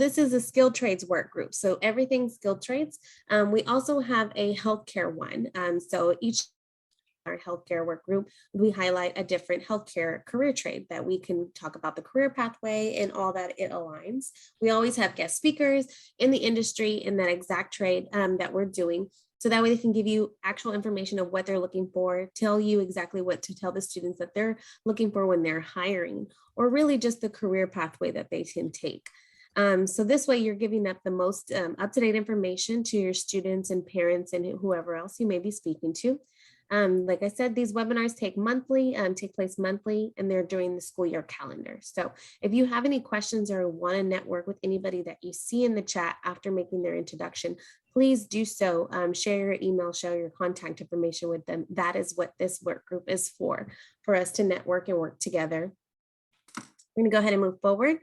This is a skilled trades work group. So everything skilled trades. We also have a healthcare one. So each our healthcare work group, we highlight a different healthcare career trade that we can talk about the career pathway and all that it aligns. We always have guest speakers in the industry in that exact trade that we're doing. So that way they can give you actual information of what they're looking for, tell you exactly what to tell the students that they're looking for when they're hiring, or really just the career pathway that they can take. So this way you're giving up the most up-to-date information to your students and parents and whoever else you may be speaking to. Like I said, these webinars take place monthly, and they're during the school year calendar. So if you have any questions or want to network with anybody that you see in the chat after making their introduction, please do so. Share your email, share your contact information with them. That is what this work group is for us to network and work together. We're going to go ahead and move forward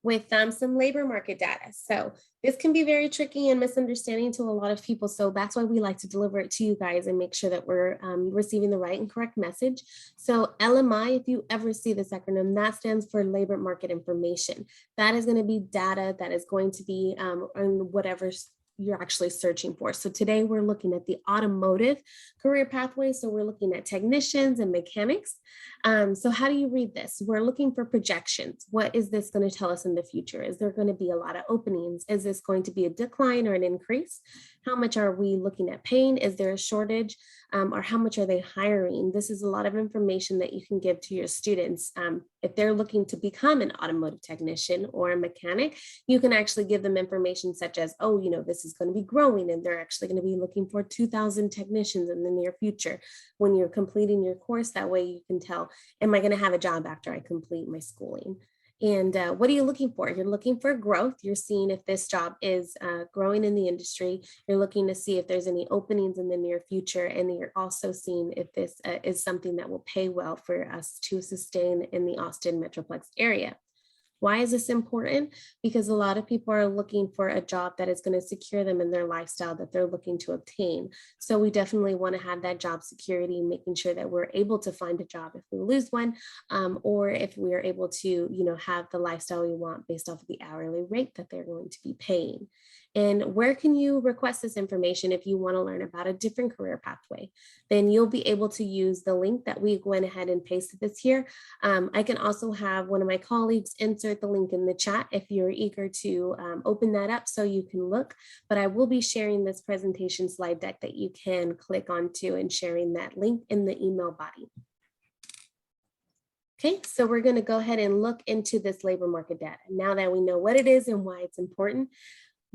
with some labor market data. So this can be very tricky and misunderstanding to a lot of people. So that's why we like to deliver it to you guys and make sure that we're receiving the right and correct message. So LMI, if you ever see this acronym, that stands for labor market information. That is going to be data that is going to be on whatever you're actually searching for. So today we're looking at the automotive career pathway. So we're looking at technicians and mechanics. So how do you read this? We're looking for projections. What is this going to tell us in the future? Is there going to be a lot of openings? Is this going to be a decline or an increase? How much are we looking at paying? Is there a shortage? Or how much are they hiring? This is a lot of information that you can give to your students. If they're looking to become an automotive technician or a mechanic, you can actually give them information such as, oh, this is going to be growing and they're actually going to be looking for 2,000 technicians in the near future when you're completing your course. That way you can tell, am I going to have a job after I complete my schooling? And what are you looking for? You're looking for growth. You're seeing if this job is growing in the industry. You're looking to see if there's any openings in the near future. And you're also seeing if this is something that will pay well for us to sustain in the Austin Metroplex area. Why is this important? Because a lot of people are looking for a job that is going to secure them in their lifestyle that they're looking to obtain. So we definitely want to have that job security, making sure that we're able to find a job if we lose one, or if we are able to, have the lifestyle we want based off of the hourly rate that they're going to be paying. And where can you request this information if you want to learn about a different career pathway? Then you'll be able to use the link that we went ahead and pasted this here. I can also have one of my colleagues insert the link in the chat if you're eager to open that up so you can look, but I will be sharing this presentation slide deck that you can click onto and sharing that link in the email body. Okay, so we're going to go ahead and look into this labor market data. Now that we know what it is and why it's important,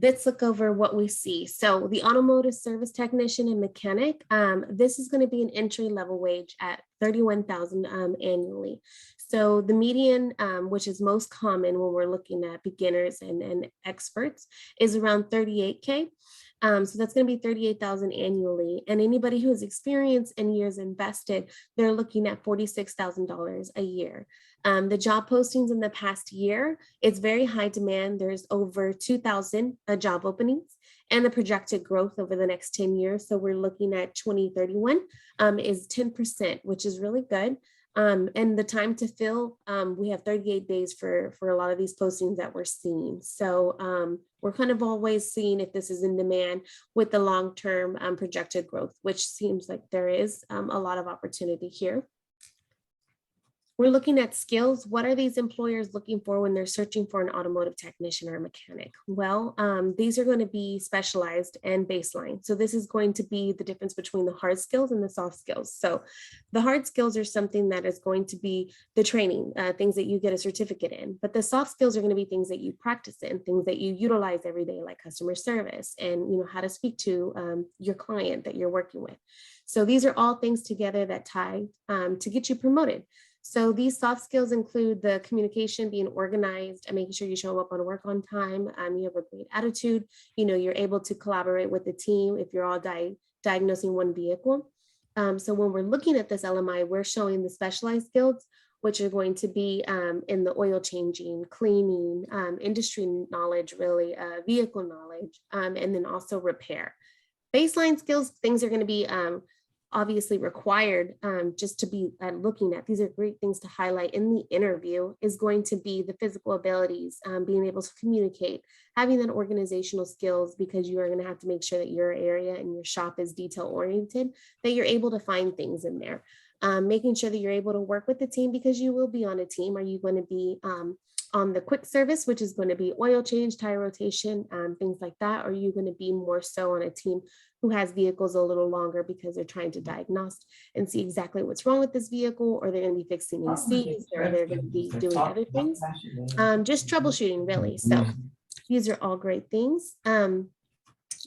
let's look over what we see. So the automotive service technician and mechanic, this is going to be an entry level wage at $31,000 annually. So the median, which is most common when we're looking at beginners and experts, is around 38K. So that's going to be $38,000 annually. And anybody who has experience and years invested, they're looking at $46,000 a year. The job postings in the past year, it's very high demand. There's over 2,000 job openings, and the projected growth over the next 10 years. So we're looking at 2031 is 10%, which is really good. And the time to fill, we have 38 days for a lot of these postings that we're seeing. So we're kind of always seeing if this is in demand with the long-term projected growth, which seems like there is a lot of opportunity here. We're looking at skills. What are these employers looking for when they're searching for an automotive technician or a mechanic? Well, these are going to be specialized and baseline. So this is going to be the difference between the hard skills and the soft skills. So the hard skills are something that is going to be the training, things that you get a certificate in. But the soft skills are going to be things that you practice in, things that you utilize every day, like customer service and how to speak to your client that you're working with. So these are all things together that tie to get you promoted. So these soft skills include the communication, being organized, and making sure you show up on work on time. You have a great attitude. You're able to collaborate with the team if you're all diagnosing one vehicle. So when we're looking at this LMI, we're showing the specialized skills, which are going to be in the oil changing, cleaning, industry knowledge, really, vehicle knowledge, and then also repair. Baseline skills, things are going to be obviously required just to be looking at. These are great things to highlight in the interview is going to be the physical abilities, being able to communicate, having that organizational skills, because you are going to have to make sure that your area and your shop is detail oriented, that you're able to find things in there. Making sure that you're able to work with the team, because you will be on a team. Are you going to be on the quick service, which is going to be oil change, tire rotation, things like that? Or are you going to be more so on a team who has vehicles a little longer because they're trying to diagnose and see exactly what's wrong with this vehicle, or they're going to be fixing ACs, or they're going to be doing other things, just troubleshooting really. So these are all great things.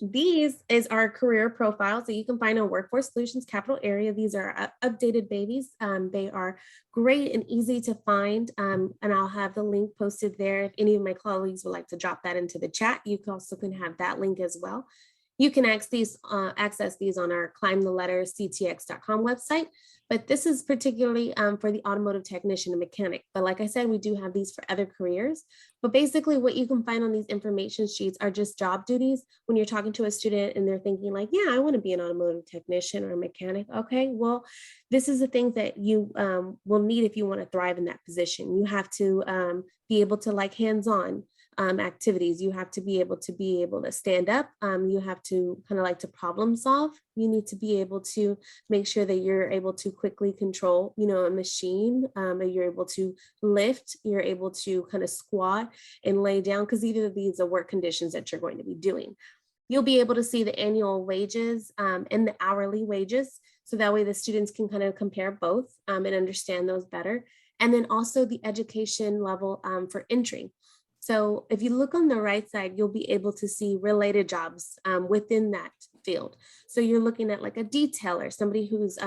These is our career profiles that you can find on Workforce Solutions Capital Area. These are updated babies. They are great and easy to find. And I'll have the link posted there. If any of my colleagues would like to drop that into the chat, you also can have that link as well. You can access these on our climbtheletter.ctx.com website, but this is particularly for the automotive technician and mechanic. But like I said, we do have these for other careers. But basically what you can find on these information sheets are just job duties. When you're talking to a student and they're thinking like, yeah, I want to be an automotive technician or a mechanic. Okay, well, this is the things that you will need if you want to thrive in that position. You have to be able to like hands-on activities. You have to be able to stand up. You have to kind of like to problem solve. You need to be able to make sure that you're able to quickly control, a machine. You're able to lift. You're able to kind of squat and lay down, because either of these are work conditions that you're going to be doing. You'll be able to see the annual wages and the hourly wages. So that way the students can kind of compare both and understand those better. And then also the education level for entry. So if you look on the right side, you'll be able to see related jobs within that field. So you're looking at like a detailer, somebody who's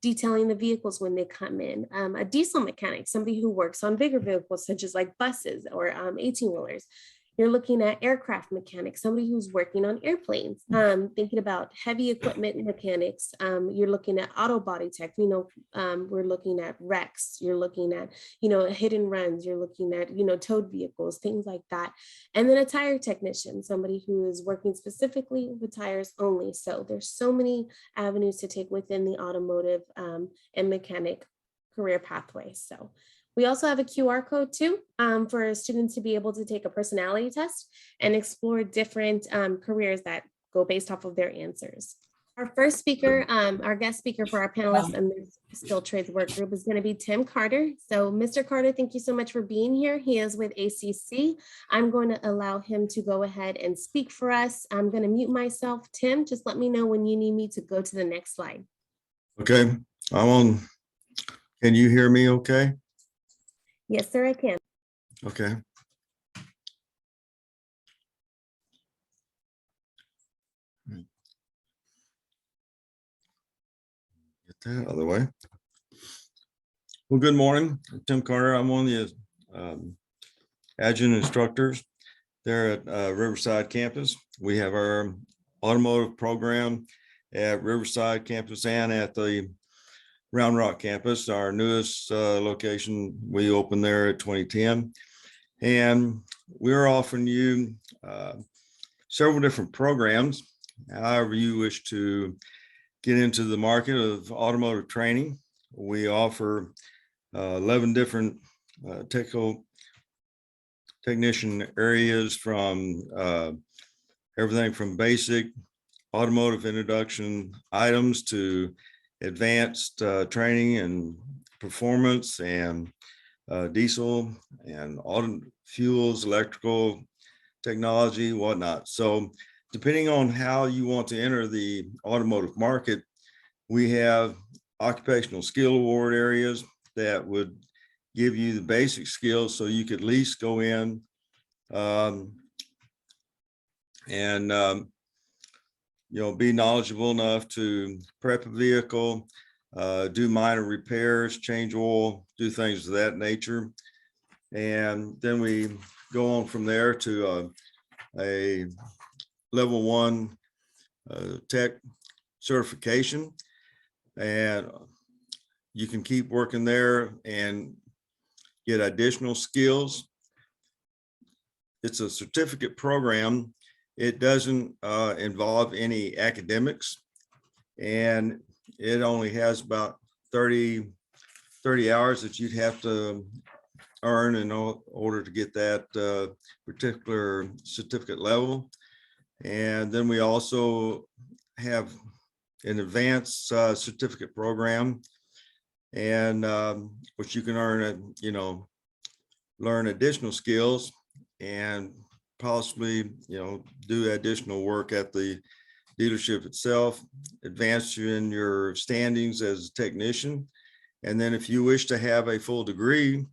detailing the vehicles when they come in, a diesel mechanic, somebody who works on bigger vehicles such as like buses or 18-wheelers. You're looking at aircraft mechanics, somebody who's working on airplanes, thinking about heavy equipment mechanics. You're looking at auto body tech, we're looking at wrecks, you're looking at, hidden runs, you're looking at, towed vehicles, things like that. And then a tire technician, somebody who is working specifically with tires only. So there's so many avenues to take within the automotive and mechanic career pathway. So we also have a QR code too for students to be able to take a personality test and explore different careers that go based off of their answers. Our first speaker, our guest speaker for our panelists and this skilled trades work group is going to be Tim Carter. So Mr. Carter, thank you so much for being here. He is with ACC. I'm going to allow him to go ahead and speak for us. I'm going to mute myself. Tim, just let me know when you need me to go to the next slide. Okay, I'm on. Can you hear me okay? Yes, sir, I can. Okay. Get that out of the way. Well, good morning. I'm Tim Carter. I'm one of the adjunct instructors there at Riverside campus. We have our automotive program at Riverside campus and at the Round Rock campus, our newest location. We opened there at 2010, and we're offering you several different programs. However you wish to get into the market of automotive training, we offer 11 different technician areas, from everything from basic automotive introduction items to advanced training and performance and diesel and auto fuels, electrical technology, whatnot. So depending on how you want to enter the automotive market, we have occupational skill award areas that would give you the basic skills so you could at least go in and be knowledgeable enough to prep a vehicle, do minor repairs, change oil, do things of that nature. And then we go on from there to a level 1 tech certification. And you can keep working there and get additional skills. It's a certificate program. It doesn't involve any academics, and it only has about 30 hours that you'd have to earn in order to get that particular certificate level. And then we also have an advanced certificate program, and which you can earn, learn additional skills and possibly, do additional work at the dealership itself, advance you in your standings as a technician. And then if you wish to have a full degree,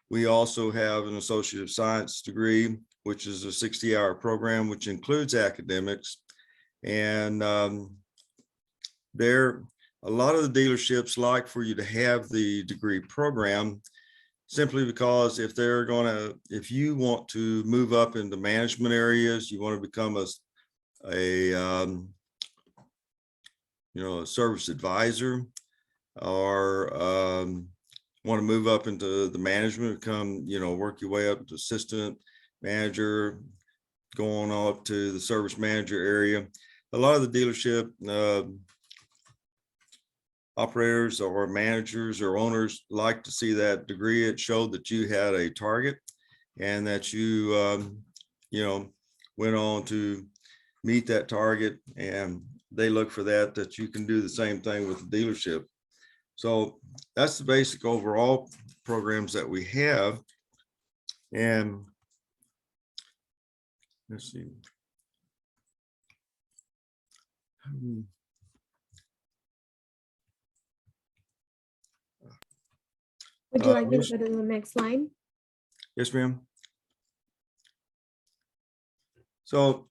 we also have an Associate of Science degree, which is a 60-hour program, which includes academics. And there, a lot of the dealerships like for you to have the degree program, simply because if you want to move up into management areas, you want to become a service advisor, or want to move up into the management, become, work your way up to assistant manager, going up to the service manager area. A lot of the dealership operators or managers or owners like to see that degree. It showed that you had a target and that you, went on to meet that target, and they look for that you can do the same thing with the dealership. So that's the basic overall programs that we have. And let's see. Would you like me to go to the next slide? Yes, ma'am. So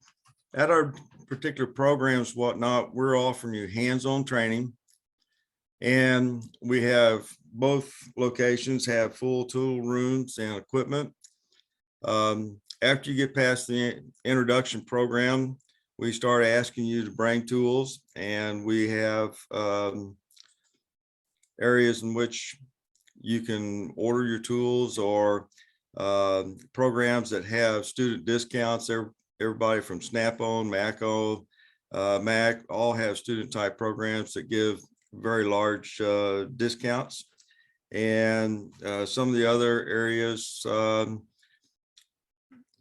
at our particular programs, whatnot, we're offering you hands-on training. And we have both locations have full tool rooms and equipment. After you get past the introduction program, we start asking you to bring tools, and we have areas in which you can order your tools, or programs that have student discounts. Everybody from Snap-on, Mac-O, Mac, all have student type programs that give very large discounts. And some of the other areas,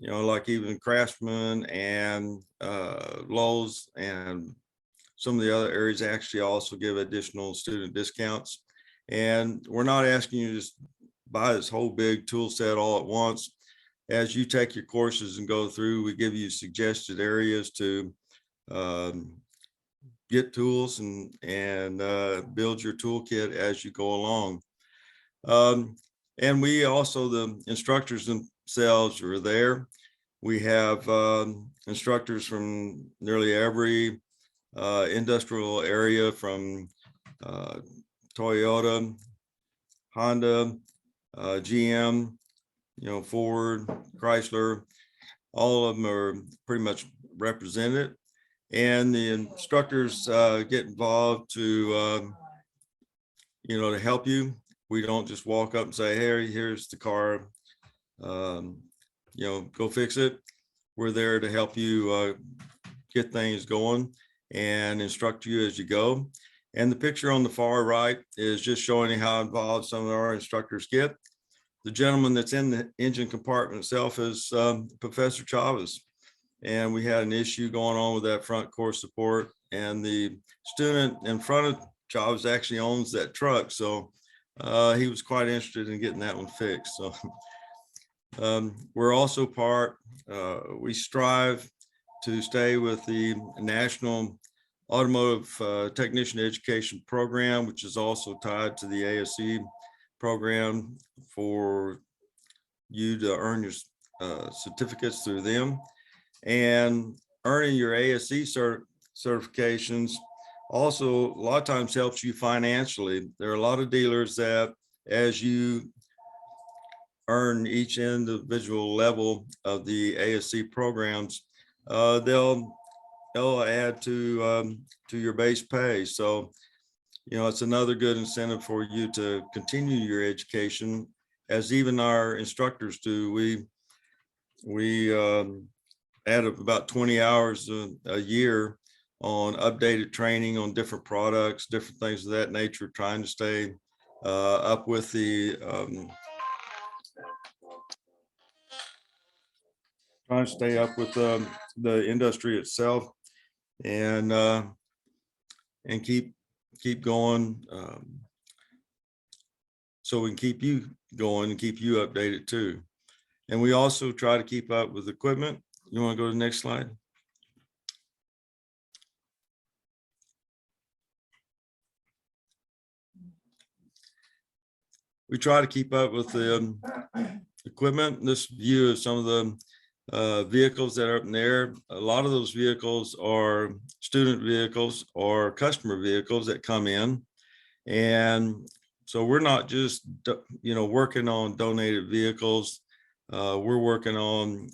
like even Craftsman and Lowe's, and some of the other areas actually also give additional student discounts. And we're not asking you to just buy this whole big tool set all at once. As you take your courses and go through, we give you suggested areas to get tools and build your toolkit as you go along. And we also, the instructors themselves are there. We have instructors from nearly every industrial area, from Toyota, Honda, GM, Ford, Chrysler. All of them are pretty much represented. And the instructors get involved to, to help you. We don't just walk up and say, hey, here's the car, go fix it. We're there to help you get things going and instruct you as you go. And the picture on the far right is just showing you how involved some of our instructors get. The gentleman that's in the engine compartment itself is Professor Chavez. And we had an issue going on with that front core support, and the student in front of Chavez actually owns that truck. So he was quite interested in getting that one fixed. So we're also we strive to stay with the National Automotive Technician Education Program, which is also tied to the ASE program, for you to earn your certificates through them. And earning your ASE certifications also a lot of times helps you financially. There are a lot of dealers that, as you earn each individual level of the ASE programs, they'll add to your base pay. So, it's another good incentive for you to continue your education, as even our instructors do. We add up about 20 hours a year on updated training on different products, different things of that nature, trying to stay up with the the industry itself, and keep going, so we can keep you going and keep you updated too. And we also try to keep up with equipment. You want to go to the next slide? We try to keep up with the equipment. This view of some of the vehicles that are up in there. A lot of those vehicles are student vehicles or customer vehicles that come in. And so we're not just, working on donated vehicles. We're working on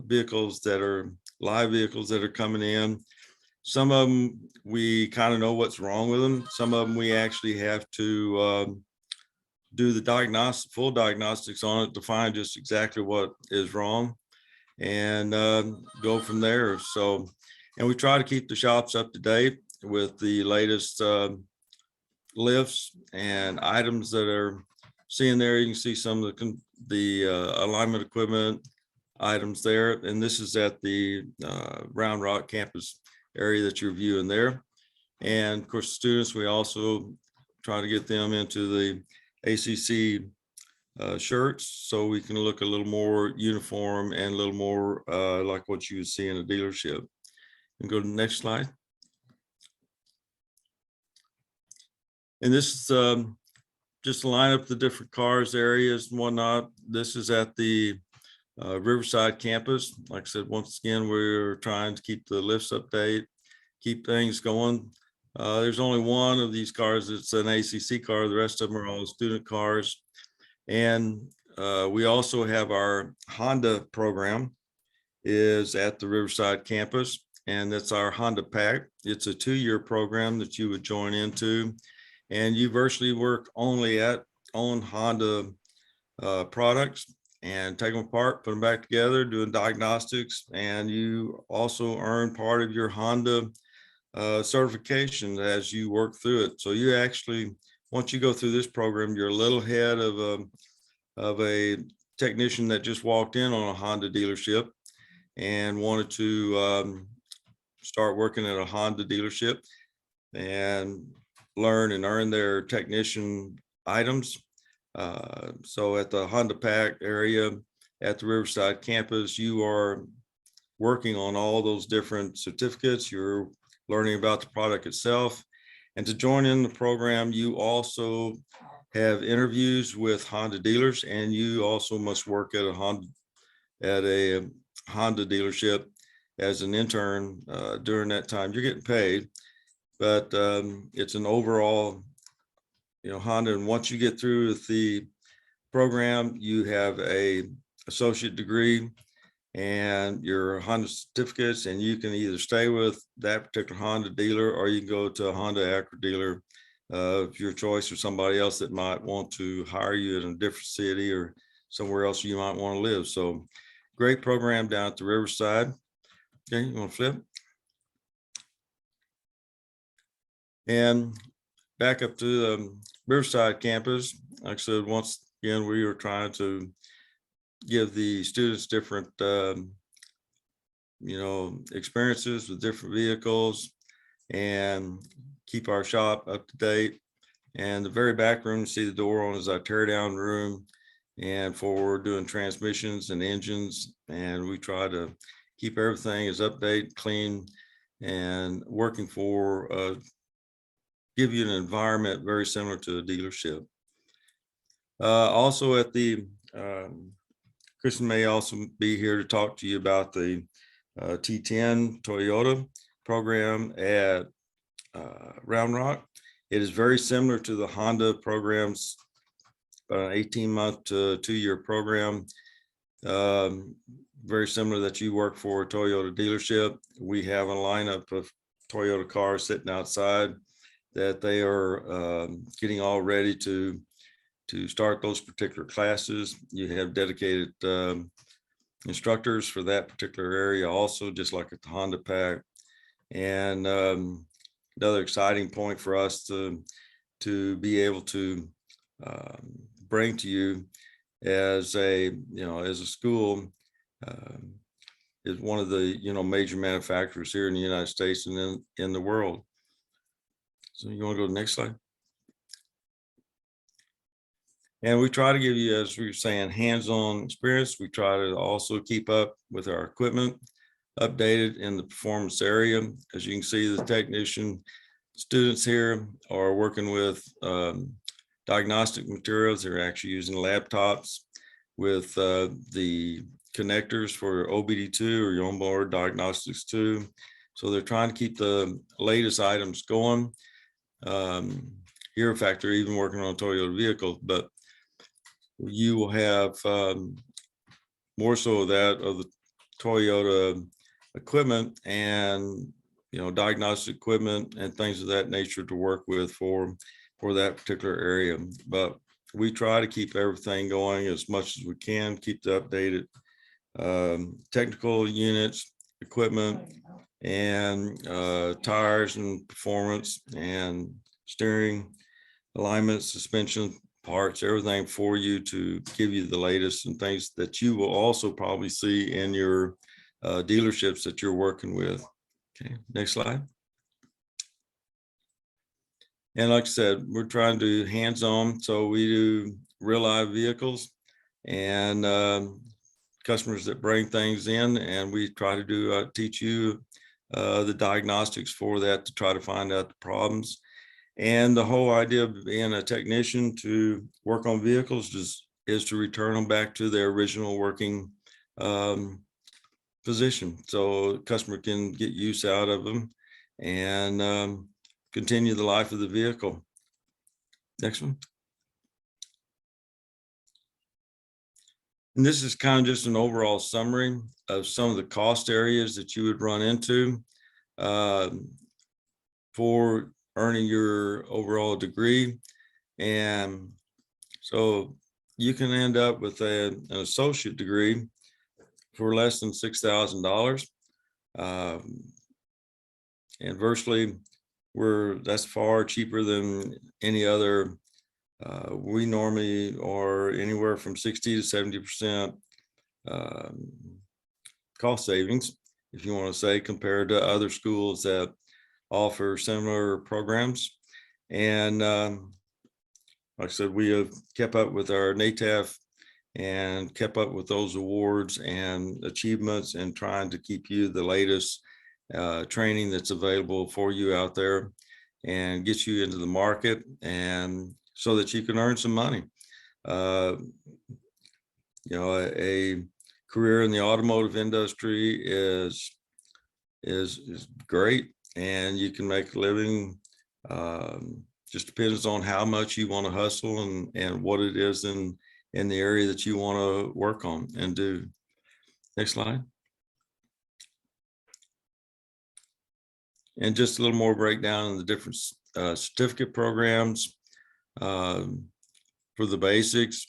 vehicles that are live vehicles that are coming in. Some of them, we kind of know what's wrong with them. Some of them, we actually have to do the full diagnostics on it to find just exactly what is wrong, and go from there. So, and we try to keep the shops up to date with the latest lifts and items that are seen there. You can see some of the alignment equipment items there. And this is at the Round Rock campus area that you're viewing there. And of course, students, we also try to get them into the ACC shirts, so we can look a little more uniform and a little more like what you would see in a dealership. And go to the next slide. And this is just to line up the different cars, areas and whatnot. This is at the Riverside campus. Like I said, once again, we're trying to keep the lifts update, keep things going. There's only one of these cars that's an ACC car. The rest of them are all student cars. And we also have our Honda program is at the Riverside campus, and that's our Honda Pack. It's a 2-year program that you would join into, and you virtually work only on Honda products and take them apart, put them back together, doing diagnostics, and you also earn part of your Honda certification as you work through it. So you actually, once you go through this program, you're a little ahead of a technician that just walked in on a Honda dealership and wanted to start working at a Honda dealership and learn and earn their technician items. So at the Honda Pack area at the Riverside campus, you are working on all those different certificates. You're learning about the product itself. And to join in the program, you also have interviews with Honda dealers, and you also must work at a Honda dealership as an intern during that time. You're getting paid, but it's an overall, Honda. And once you get through with the program, you have a associate degree and your Honda certificates, and you can either stay with that particular Honda dealer or you can go to a Honda Acura dealer of your choice, or somebody else that might want to hire you in a different city or somewhere else you might want to live. So great program down at the Riverside. Okay, you want to flip? And back up to the Riverside campus. Like I said, once again, we were trying to give the students different, experiences with different vehicles and keep our shop up to date. And the very back room, you see the door on, is our tear down room, and for doing transmissions and engines. And we try to keep everything as update, clean, and working for give you an environment very similar to a dealership. Also at the Kristen may also be here to talk to you about the T10 Toyota program at Round Rock. It is very similar to the Honda programs, an 18-month to 2-year program. Very similar that you work for a Toyota dealership. We have a lineup of Toyota cars sitting outside that they are getting all ready to start those particular classes. You have dedicated instructors for that particular area also, just like at the Honda Pack. And another exciting point for us to be able to bring to you as a school, is one of the major manufacturers here in the United States and in the world. So you want to go to the next slide? And we try to give you, as we were saying, hands-on experience. We try to also keep up with our equipment, updated in the performance area. As you can see, the technician students here are working with diagnostic materials. They're actually using laptops with the connectors for OBD2 or your onboard diagnostics 2. So they're trying to keep the latest items going. Here, in fact, they're even working on a Toyota vehicle, but you will have more so of that of the Toyota equipment and diagnostic equipment and things of that nature to work with for that particular area. But we try to keep everything going as much as we can, keep the updated technical units, equipment, and tires and performance and steering, alignment, suspension, parts, everything for you to give you the latest and things that you will also probably see in your dealerships that you're working with. Okay, next slide. And like I said, we're trying to do hands-on. So we do real live vehicles and customers that bring things in, and we try to do teach you the diagnostics for that to try to find out the problems. And the whole idea of being a technician to work on vehicles is to return them back to their original working position, so the customer can get use out of them and continue the life of the vehicle. Next one. And this is kind of just an overall summary of some of the cost areas that you would run into for earning your overall degree. And so you can end up with an associate degree for less than $6,000. And virtually that's far cheaper than any other. We normally are anywhere from 60 to 70% cost savings, if you want to say, compared to other schools that offer similar programs. And like I said, we have kept up with our NATAF and kept up with those awards and achievements and trying to keep you the latest training that's available for you out there and get you into the market, and so that you can earn some money. A career in the automotive industry is great, and you can make a living. Just depends on how much you want to hustle and what it is in the area that you want to work on and do. Next slide. And just a little more breakdown in the different certificate programs for the basics.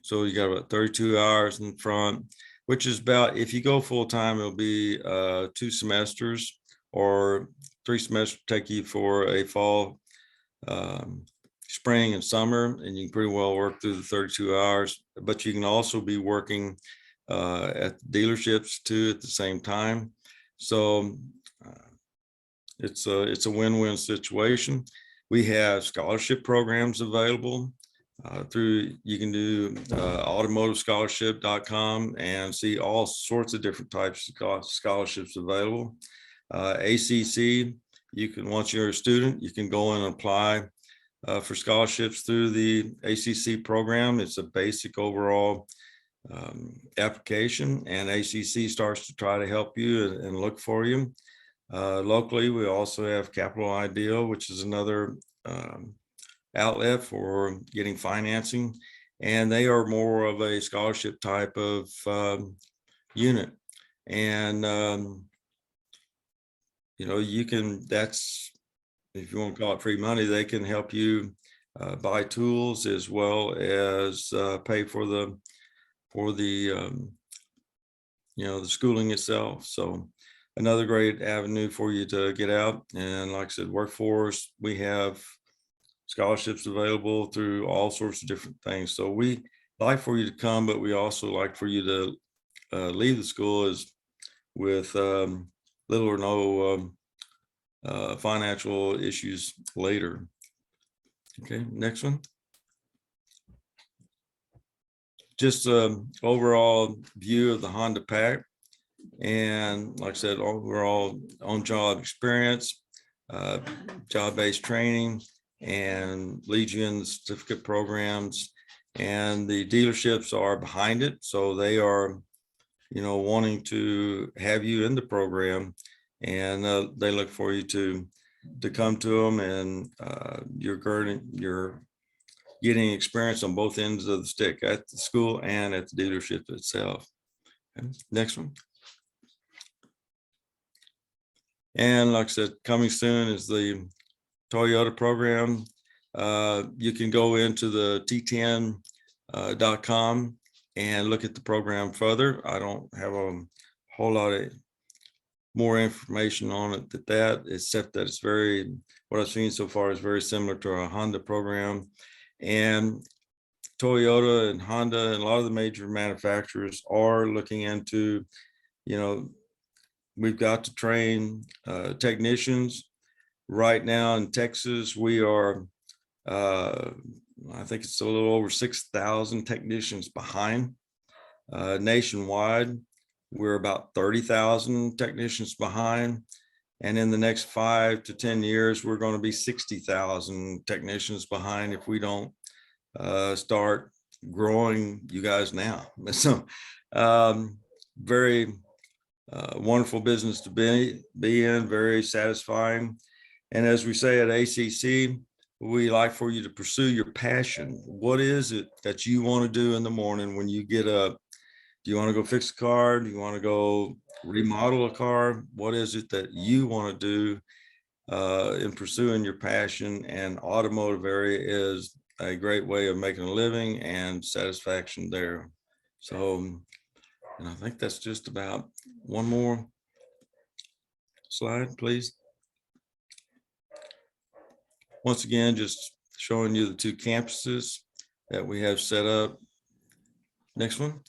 So you got about 32 hours in front, which is about, if you go full time, it'll be 2 semesters, or 3 semesters take you for a fall, spring and summer, and you can pretty well work through the 32 hours, but you can also be working at dealerships too at the same time. So it's a win-win situation. We have scholarship programs available you can do automotivescholarship.com and see all sorts of different types of scholarships available. ACC, once you're a student, you can go and apply for scholarships through the ACC program. It's a basic overall application, and ACC starts to try to help you and look for you. Locally, we also have Capital Ideal, which is another outlet for getting financing, and they are more of a scholarship type of unit. And that's, if you want to call it free money, they can help you buy tools as well as pay for the schooling itself. So another great avenue for you to get out. And like I said, workforce, we have scholarships available through all sorts of different things. So we like for you to come, but we also like for you to leave the school with little or no financial issues later. Okay, next one. Just an overall view of the Honda Pack. And like I said, overall on-job experience, job-based training, and lead you in the certificate programs. And the dealerships are behind it. So they are, wanting to have you in the program, and they look for you to come to them, and you're getting experience on both ends of the stick, at the school and at the dealership itself. Okay, next one. And like I said, coming soon is the Toyota program. You can go into the T10.com and look at the program further. I don't have a whole lot of more information on it than that, except that it's what I've seen so far is very similar to our Honda program. And Toyota and Honda and a lot of the major manufacturers are looking into, we've got to train technicians. Right now in Texas, we are, I think it's a little over 6,000 technicians behind. Nationwide, we're about 30,000 technicians behind. And in the next 5 to 10 years, we're going to be 60,000 technicians behind if we don't start growing you guys now. So very wonderful business to be in, very satisfying. And as we say at ACC, we like for you to pursue your passion. What is it that you want to do in the morning when you get up? Do you want to go fix a car? Do you want to go remodel a car? What is it that you want to do in pursuing your passion? And automotive area is a great way of making a living and satisfaction there. So, and I think that's just about one more slide, please. Once again, just showing you the 2 campuses that we have set up. Next one.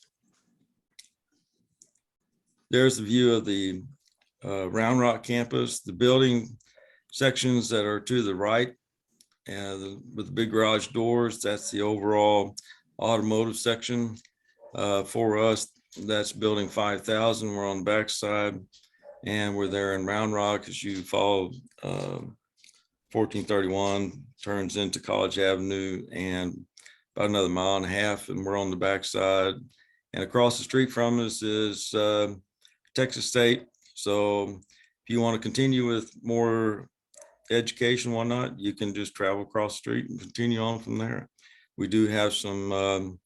There's the view of the Round Rock campus, the building sections that are to the right, and with the big garage doors, that's the overall automotive section. For us, that's building 5,000. We're on the back side, and we're there in Round Rock. As you follow 1431 turns into College Avenue, and about another 1.5 miles, and we're on the back side. And across the street from us is Texas State. So if you want to continue with more education, whatnot, you can just travel across the street and continue on from there. We do have some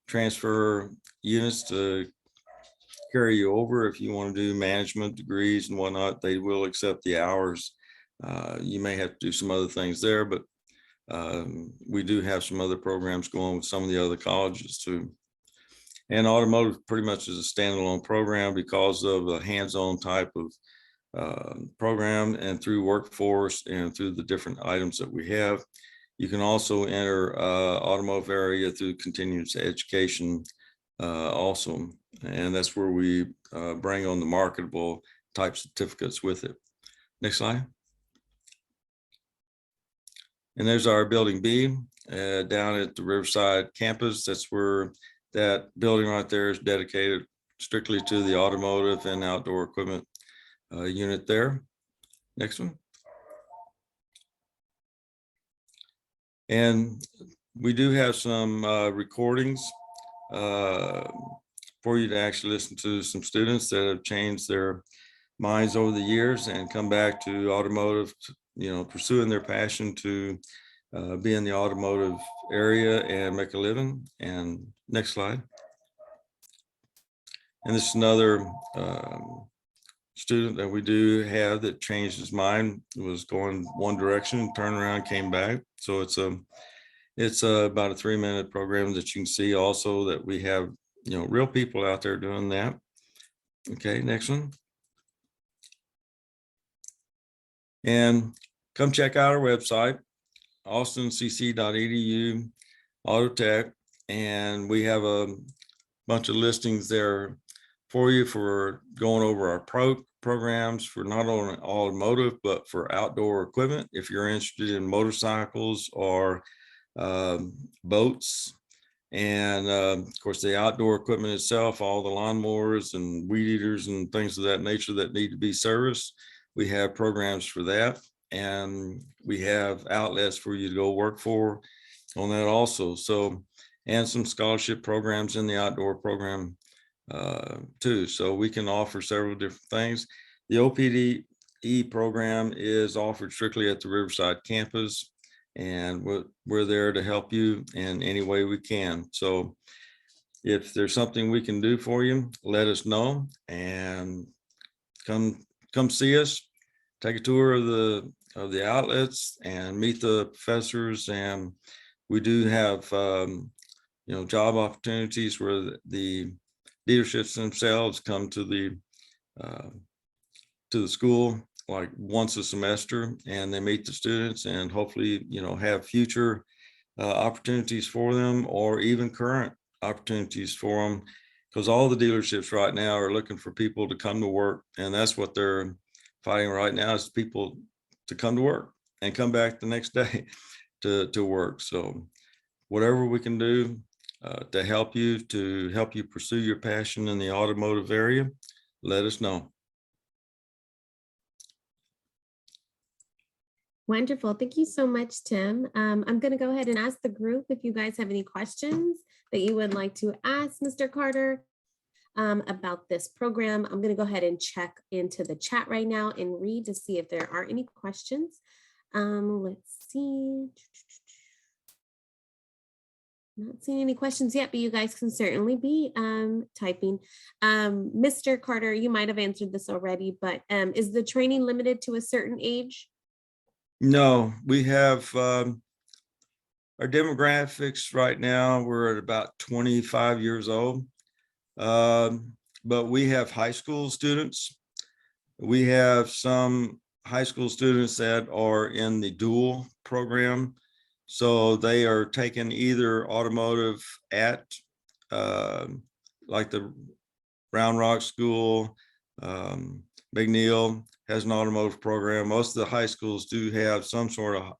transfer units to carry you over if you want to do management degrees and whatnot. They will accept the hours. You may have to do some other things there, but we do have some other programs going with some of the other colleges too. And automotive pretty much is a standalone program because of the hands-on type of program, and through workforce and through the different items that we have. You can also enter automotive area through continuous education also. And that's where we bring on the marketable type certificates with it. Next slide. And there's our building B down at the Riverside campus. That's where that building right there is dedicated strictly to the automotive and outdoor equipment unit there. Next one. And we do have some recordings for you to actually listen to some students that have changed their minds over the years and come back to automotive, pursuing their passion to be in the automotive area and make a living. And next slide. And this is another student that we do have that changed his mind. It was going one direction, turned around, came back. So it's about a 3-minute program that you can see also that we have, real people out there doing that. Okay, next one. And come check out our website, austincc.edu, Autotech, and we have a bunch of listings there for you for going over our programs for not only automotive, but for outdoor equipment. If you're interested in motorcycles or boats, and of course the outdoor equipment itself, all the lawnmowers and weed eaters and things of that nature that need to be serviced, we have programs for that. And we have outlets for you to go work for on that also. So, and some scholarship programs in the outdoor program too. So we can offer several different things. The OPDE program is offered strictly at the Riverside campus, and we're there to help you in any way we can. So if there's something we can do for you, let us know, and come see us, take a tour of the outlets and meet the professors. And we do have job opportunities where the leaderships themselves come to the school like once a semester, and they meet the students and hopefully have future opportunities for them, or even current opportunities for them, because all the dealerships right now are looking for people to come to work, and that's what they're fighting right now, is people to come to work and come back the next day to work. So whatever we can do to help you pursue your passion in the automotive area, let us know. Wonderful. Thank you so much, Tim. I'm going to go ahead and ask the group if you guys have any questions that you would like to ask Mr. Carter about this program. I'm going to go ahead and check into the chat right now and read to see if there are any questions. Let's see. Not seeing any questions yet, but you guys can certainly be typing. Mr. Carter, you might have answered this already, but is the training limited to a certain age? No, we have our demographics right now. We're at about 25 years old, but we have high school students. We have some high school students that are in the dual program. So they are taking either automotive at like the Round Rock School, McNeil has an automotive program. Most of the high schools do have some sort of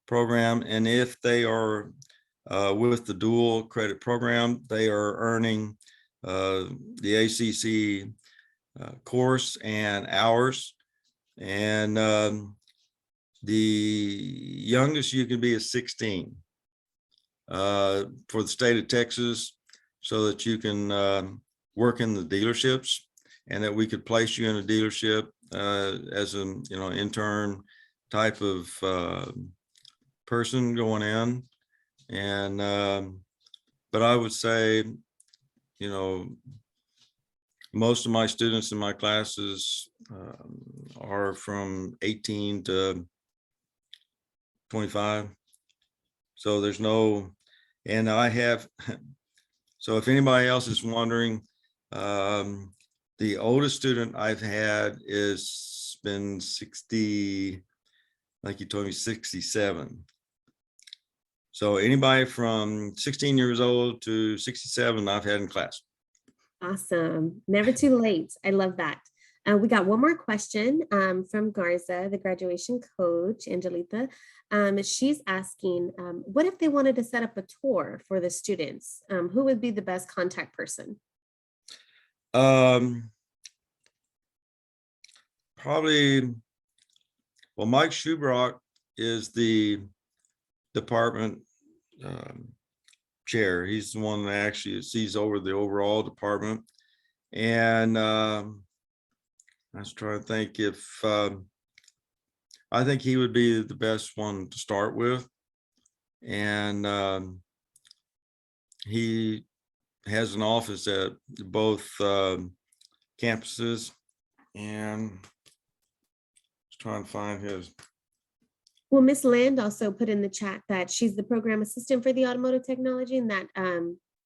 program. And if they are with the dual credit program, they are earning the ACC course and hours. And the youngest you can be is 16 for the state of Texas, so that you can work in the dealerships, and that we could place you in a dealership as an intern type of person going in. And but I would say most of my students in my classes are from 18 to 25. So there's no, and I have, so if anybody else is wondering, the oldest student I've had is been 60, like you told me, 67. So anybody from 16 years old to 67, I've had in class. Awesome. Never too late. I love that. We got one more question from Garza, the graduation coach, Angelita. She's asking, what if they wanted to set up a tour for the students? Who would be the best contact person? Probably, well, Mike Schubrock is the department chair. He's the one that actually sees over the overall department. And I was trying to think if I think he would be the best one to start with. And he has an office at both campuses, and just trying to find his. Well, Miss Land also put in the chat that she's the program assistant for the automotive technology, and that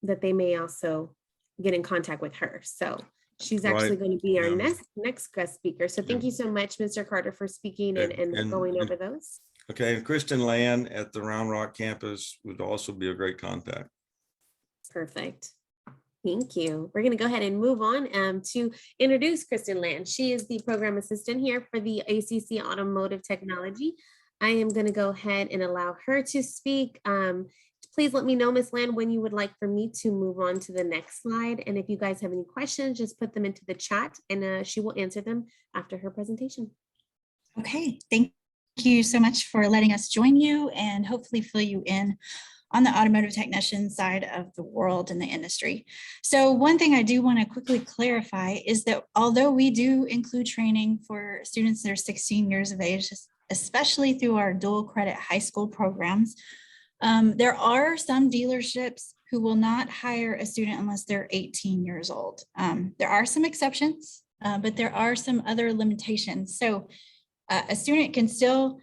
that they may also get in contact with her. So She's Right. actually going to be our Yeah. next guest speaker. So thank you so much, Mr. Carter, for speaking Okay. and going over those. Okay, Kristen Land at the Round Rock campus would also be a great contact. Perfect. Thank you. We're going to go ahead and move on to introduce Kristen Land. She is the program assistant here for the ACC Automotive Technology. I am going to go ahead and allow her to speak. Please let me know, Ms. Land, when you would like for me to move on to the next slide. And if you guys have any questions, just put them into the chat and she will answer them after her presentation. Okay, thank you so much for letting us join you and hopefully fill you in on the automotive technician side of the world and the industry. So one thing I do want to quickly clarify is that although we do include training for students that are 16 years of age, especially through our dual credit high school programs, there are some dealerships who will not hire a student unless they're 18 years old. There are some exceptions, but there are some other limitations. So a student can still,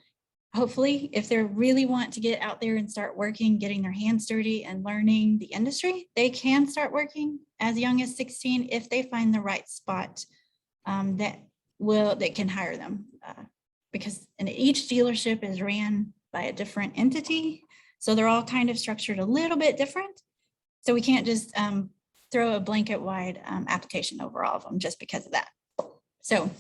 hopefully, if they really want to get out there and start working, getting their hands dirty and learning the industry, they can start working as young as 16 if they find the right spot that can hire them. Because each dealership is ran by a different entity. So they're all kind of structured a little bit different. So we can't just throw a blanket wide application over all of them just because of that. So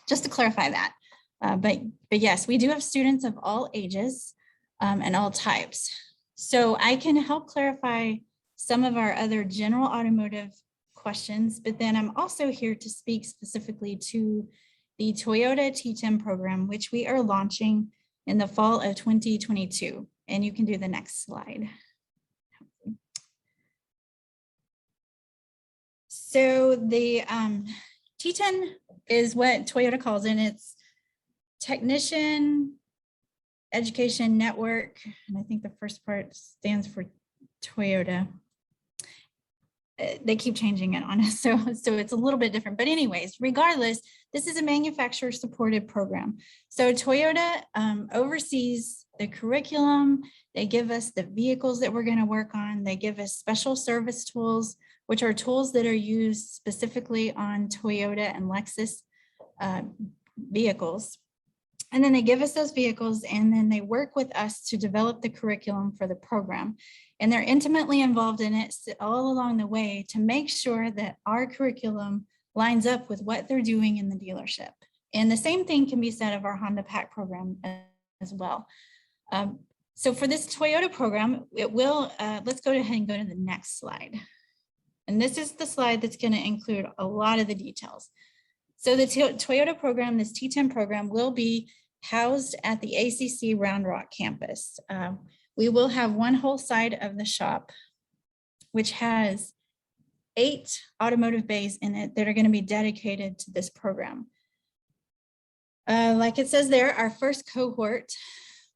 just to clarify that. But yes, we do have students of all ages and all types. So I can help clarify some of our other general automotive questions, but then I'm also here to speak specifically to the Toyota T10 program, which we are launching in the fall of 2022. And you can do the next slide. So the T10 is what Toyota calls it. It's Technician Education Network. And I think the first part stands for Toyota. They keep changing it on us, so it's a little bit different. But anyways, regardless, this is a manufacturer supported program. So Toyota oversees the curriculum. They give us the vehicles that we're going to work on. They give us special service tools, which are tools that are used specifically on Toyota and Lexus vehicles. And then they give us those vehicles and then they work with us to develop the curriculum for the program. And they're intimately involved in it all along the way to make sure that our curriculum lines up with what they're doing in the dealership. And the same thing can be said of our Honda Pack program as well. So for this Toyota program, it will, let's go ahead and go to the next slide. And this is the slide that's going to include a lot of the details. So the Toyota program, this T10 program, will be housed at the ACC Round Rock campus. We will have one whole side of the shop, which has 8 automotive bays in it that are going to be dedicated to this program. Like it says there, our first cohort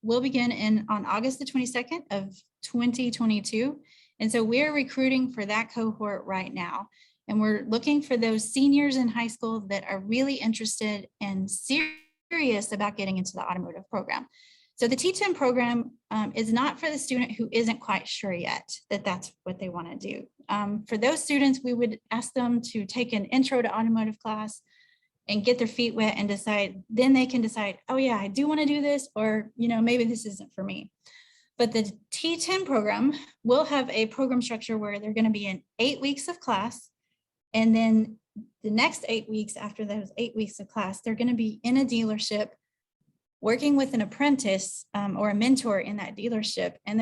will begin on August the 22nd of 2022. And so we're recruiting for that cohort right now. And we're looking for those seniors in high school that are really interested and serious about getting into the automotive program. So the T10 program is not for the student who isn't quite sure yet that that's what they want to do. For those students, we would ask them to take an intro to automotive class and get their feet wet and decide, then they can decide, oh yeah, I do want to do this, or maybe this isn't for me. But the T10 program will have a program structure where they're going to be in 8 weeks of class. And then the next 8 weeks after those 8 weeks of class, they're going to be in a dealership working with an apprentice or a mentor in that dealership. And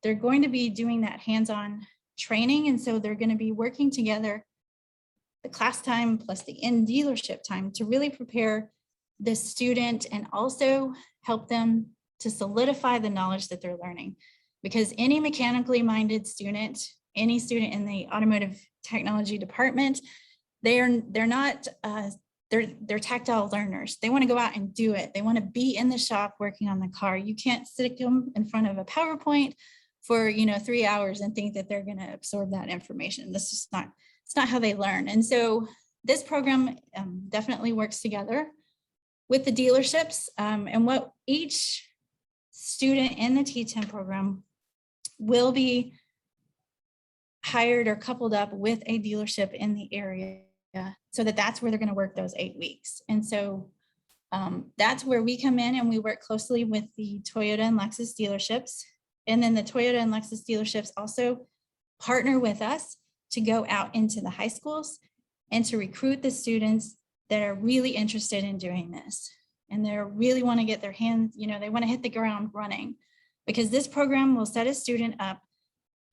they're going to be doing that hands-on training. And so they're going to be working together the class time plus the in dealership time to really prepare the student and also help them to solidify the knowledge that they're learning. Because any mechanically minded student, any student in the automotive technology department, they're tactile learners. They want to go out and do it. They want to be in the shop working on the car. You can't stick them in front of a PowerPoint for 3 hours and think that they're going to absorb that information. That's just not, it's not how they learn. And so this program definitely works together with the dealerships, and what each student in the T10 program will be hired or coupled up with a dealership in the area so that's where they're going to work those 8 weeks. And so that's where we come in and we work closely with the Toyota and Lexus dealerships. And then the Toyota and Lexus dealerships also partner with us to go out into the high schools and to recruit the students that are really interested in doing this. And they really want to get their hands, they want to hit the ground running, because this program will set a student up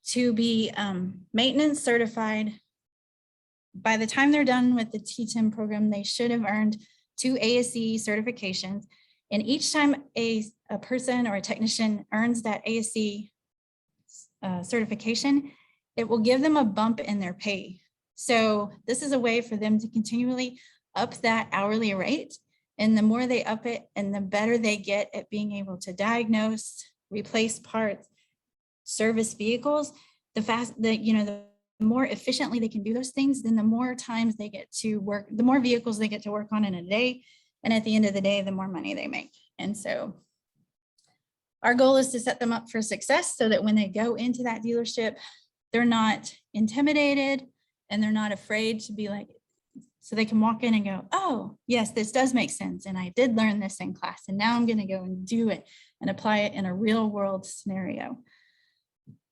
to be maintenance certified. By the time they're done with the T10 program, they should have earned 2 ASE certifications. And each time a person or a technician earns that ASE certification, it will give them a bump in their pay. So this is a way for them to continually up that hourly rate. And the more they up it and the better they get at being able to diagnose, replace parts, service vehicles, the more efficiently they can do those things, then the more times they get to work, the more vehicles they get to work on in a day. And at the end of the day, the more money they make. And so our goal is to set them up for success so that when they go into that dealership, they're not intimidated and they're not afraid to be like, so they can walk in and go, oh, yes, this does make sense. And I did learn this in class. And now I'm going to go and do it and apply it in a real world scenario.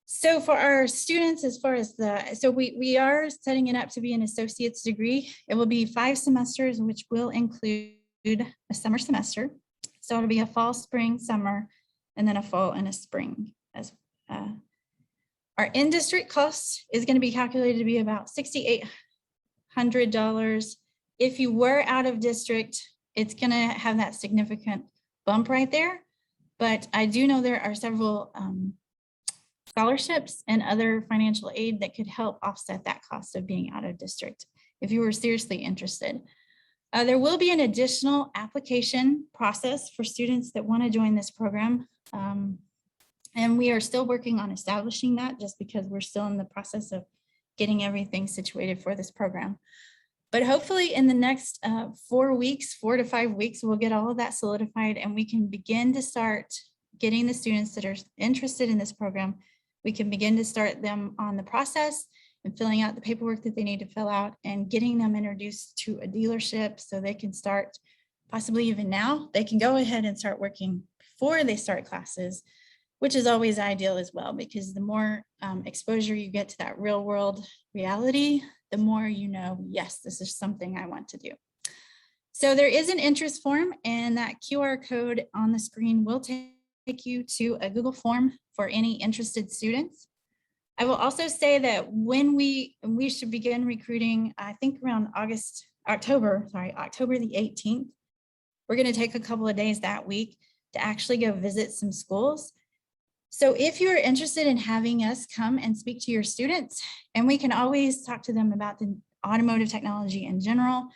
So for our students, as far as we are setting it up to be an associate's degree. It will be 5 semesters, which will include a summer semester. So it'll be a fall, spring, summer, and then a fall and a spring. Our in-district cost is going to be calculated to be about $6,800. If you were out of district, it's going to have that significant bump right there. But I do know there are several scholarships and other financial aid that could help offset that cost of being out of district if you were seriously interested. There will be an additional application process for students that want to join this program. And we are still working on establishing that, just because we're still in the process of getting everything situated for this program. But hopefully in the next 4 to 5 weeks, we'll get all of that solidified and we can begin to start getting the students that are interested in this program. We can begin to start them on the process and filling out the paperwork that they need to fill out and getting them introduced to a dealership so they can start, possibly even now, they can go ahead and start working before they start classes, which is always ideal as well, because the more exposure you get to that real world reality, the more you know, yes, this is something I want to do. So there is an interest form, and that QR code on the screen will take you to a Google form for any interested students. I will also say that when we should begin recruiting, I think around October the 18th, we're going to take a couple of days that week to actually go visit some schools. So if you're interested in having us come and speak to your students, and we can always talk to them about the automotive technology in general,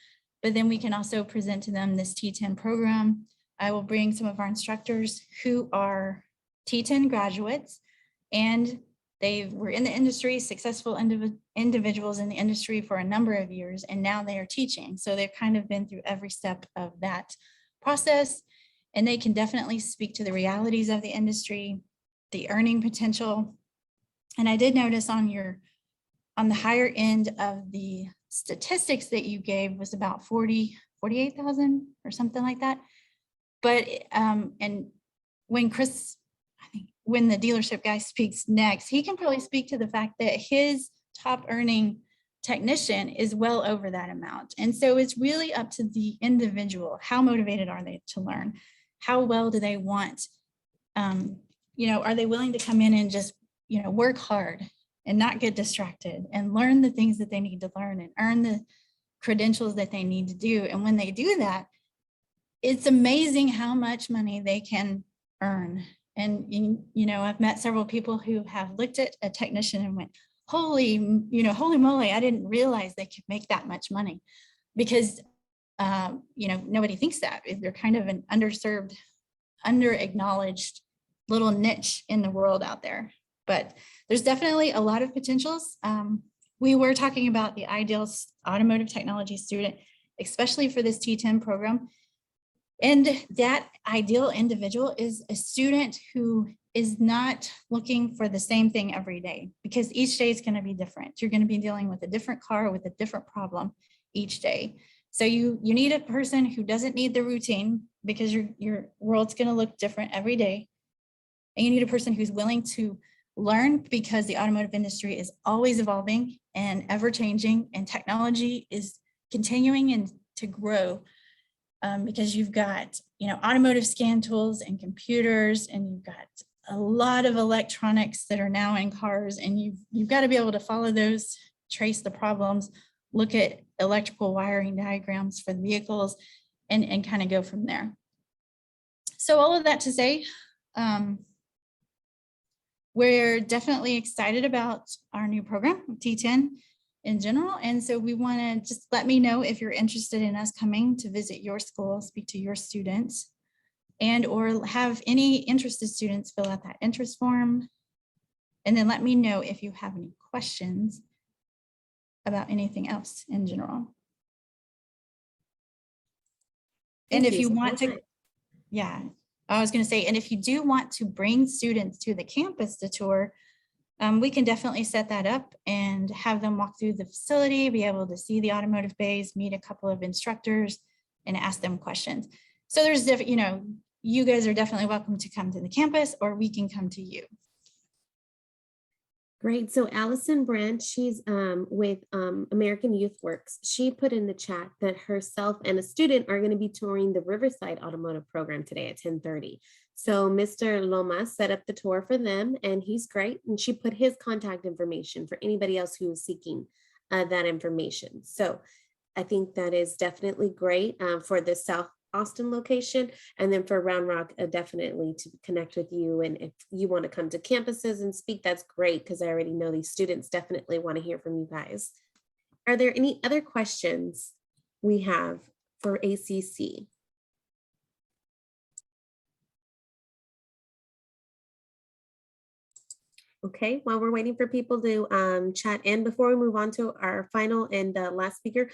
but then we can also present to them this T10 program. I will bring some of our instructors who are T10 graduates, and they were in the industry, successful individuals in the industry for a number of years, and now they are teaching. So they've kind of been through every step of that process, and they can definitely speak to the realities of the industry, the earning potential. And I did notice on the higher end of the statistics that you gave was about 48,000 or something like that. But and when when the dealership guy speaks next, he can probably speak to the fact that his top earning technician is well over that amount. And so it's really up to the individual. How motivated are they to learn? How well do they want? Are they willing to come in and just, work hard and not get distracted and learn the things that they need to learn and earn the credentials that they need to do? And when they do that, it's amazing how much money they can earn. And, I've met several people who have looked at a technician and went, holy moly, I didn't realize they could make that much money, because, nobody thinks that. They're kind of an underserved, under-acknowledged little niche in the world out there. But there's definitely a lot of potentials. We were talking about the ideal automotive technology student, especially for this T10 program. And that ideal individual is a student who is not looking for the same thing every day, because each day is going to be different. You're going to be dealing with a different car with a different problem. each day. So you need a person who doesn't need the routine, because your world's going to look different every day. And you need a person who's willing to learn, because the automotive industry is always evolving and ever changing, and technology is continuing and to grow, because you've got, automotive scan tools and computers, and you've got a lot of electronics that are now in cars, and you've got to be able to follow those, trace the problems, look at electrical wiring diagrams for the vehicles, and kind of go from there. So all of that to say, we're definitely excited about our new program, T10 in general. And so we want to just let me know if you're interested in us coming to visit your school, speak to your students, and or have any interested students fill out that interest form. And then let me know if you have any questions about anything else in general. And if you want to, yeah, I was going to say, and if you do want to bring students to the campus to tour, we can definitely set that up and have them walk through the facility, be able to see the automotive bays, meet a couple of instructors, and ask them questions. So there's different, you guys are definitely welcome to come to the campus, or we can come to you. Great. So Allison Brandt, she's with American Youth Works. She put in the chat that herself and a student are going to be touring the Riverside Automotive Program today at 10:30. So Mr. Lomas set up the tour for them, and he's great. And she put his contact information for anybody else who is seeking that information. So I think that is definitely great for the South Austin location, and then for Round Rock, definitely to connect with you. And if you want to come to campuses and speak, that's great, because I already know these students definitely want to hear from you guys. Are there any other questions we have for ACC? Okay, while we're waiting for people to chat in, before we move on to our final and last speaker,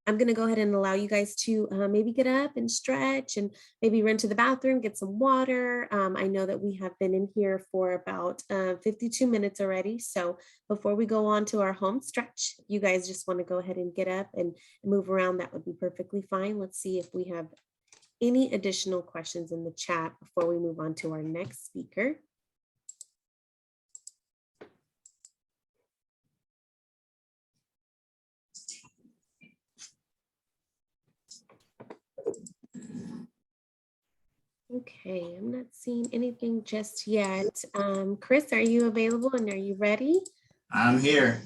I'm going to go ahead and allow you guys to maybe get up and stretch and maybe run to the bathroom, get some water. I know that we have been in here for about 52 minutes already. So before we go on to our home stretch, you guys just want to go ahead and get up and move around. That would be perfectly fine. Let's see if we have any additional questions in the chat before we move on to our next speaker. Okay, I'm not seeing anything just yet. Chris, are you available and are you ready? I'm here.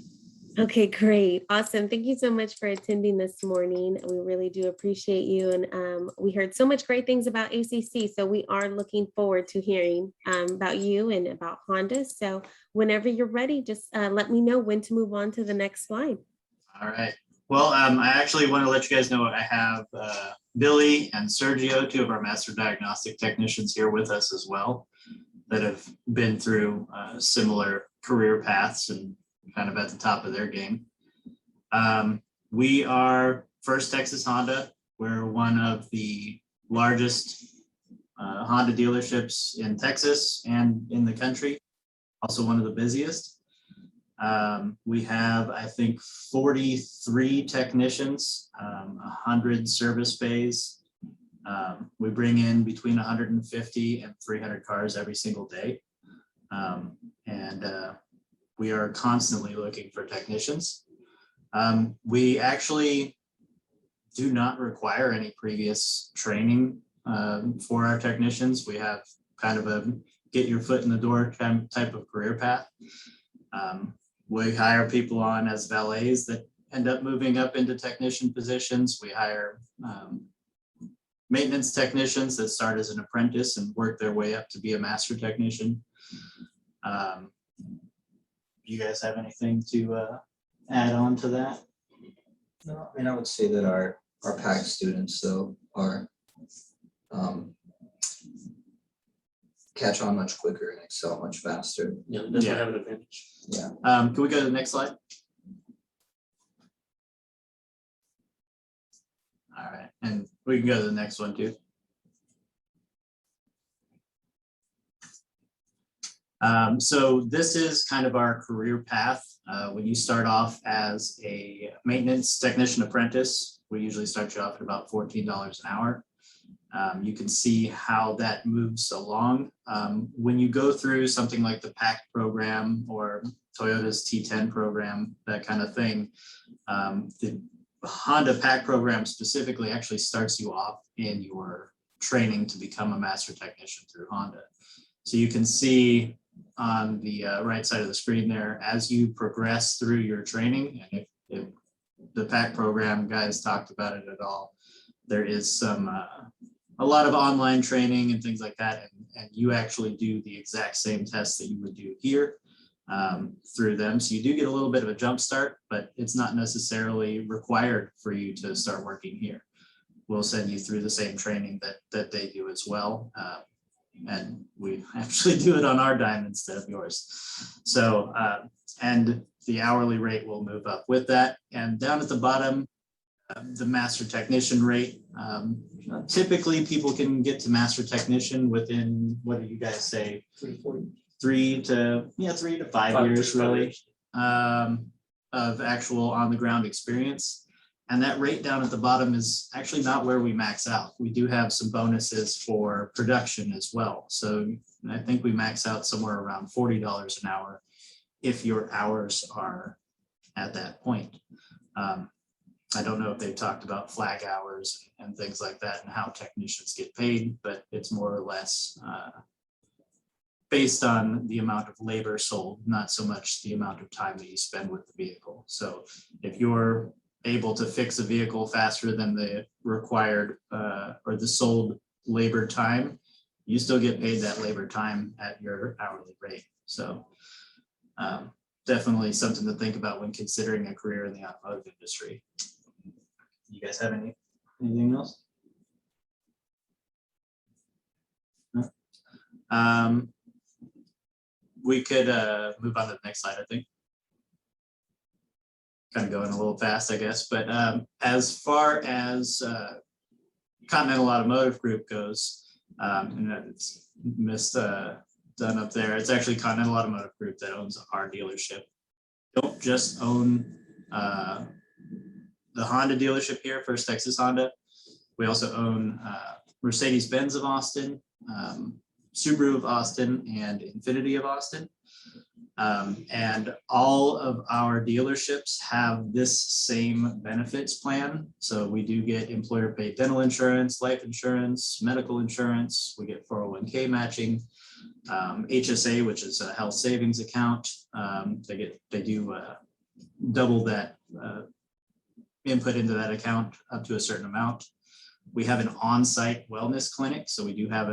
Okay, great. Awesome. Thank you so much for attending this morning. We really do appreciate you. And we heard so much great things about ACC. So we are looking forward to hearing about you and about Honda. So whenever you're ready, just let me know when to move on to the next slide. All right. Well, I actually want to let you guys know I have Billy and Sergio, two of our master diagnostic technicians, here with us as well, that have been through similar career paths and kind of at the top of their game. We are First Texas Honda. We're one of the largest Honda dealerships in Texas and in the country, also one of the busiest. We have, I think, 43 technicians, 100 service bays. We bring in between 150 and 300 cars every single day. We are constantly looking for technicians. We actually do not require any previous training for our technicians. We have kind of a get your foot in the door type of career path. We hire people on as valets that end up moving up into technician positions. We hire maintenance technicians that start as an apprentice and work their way up to be a master technician. You guys have anything to add on to that? No, I mean, I would say that our PAC students, though, are catch on much quicker and excel much faster. Yeah, it doesn't have an advantage. Yeah. Can we go to the next slide? All right, and we can go to the next one too. So this is kind of our career path When you start off as a maintenance technician apprentice, we usually start you off at about $14 an hour. You can see how that moves along. When you go through something like the PAC program or Toyota's T10 program, that kind of thing, the Honda PAC program specifically actually starts you off in your training to become a master technician through Honda. So you can see on the right side of the screen there, as you progress through your training, and if the PAC program guys talked about it at all, there is some a lot of online training and things like that, and you actually do the exact same tests that you would do here through them. So you do get a little bit of a jump start, but it's not necessarily required for you to start working here. We'll send you through the same training that they do as well. And we actually do it on our dime instead of yours. So, and the hourly rate will move up with that. And down at the bottom, the master technician rate. Typically people can get to master technician within, what do you guys say? 3 to 5 years really, of actual on the ground experience. And that rate down at the bottom is actually not where we max out. We do have some bonuses for production as well. So I think we max out somewhere around $40 an hour if your hours are at that point. I don't know if they've talked about flag hours and things like that and how technicians get paid, but it's more or less based on the amount of labor sold, not so much the amount of time that you spend with the vehicle. So if you're able to fix a vehicle faster than the required or the sold labor time, you still get paid that labor time at your hourly rate. So definitely something to think about when considering a career in the automotive industry. You guys have anything else? No? We could move on to the next slide, I think. Kind of going a little fast, I guess, but as far as Continental Automotive Group goes, and it's missed done up there, it's actually Continental Automotive Group that owns our dealership. Don't just own the Honda dealership here, First Texas Honda. We also own Mercedes-Benz of Austin, Subaru of Austin, and Infiniti of Austin. And all of our dealerships have this same benefits plan. So we do get employer paid dental insurance, life insurance, medical insurance. We get 401k matching, HSA, which is a health savings account. They do double that input into that account up to a certain amount. We have an on-site wellness clinic. So we do have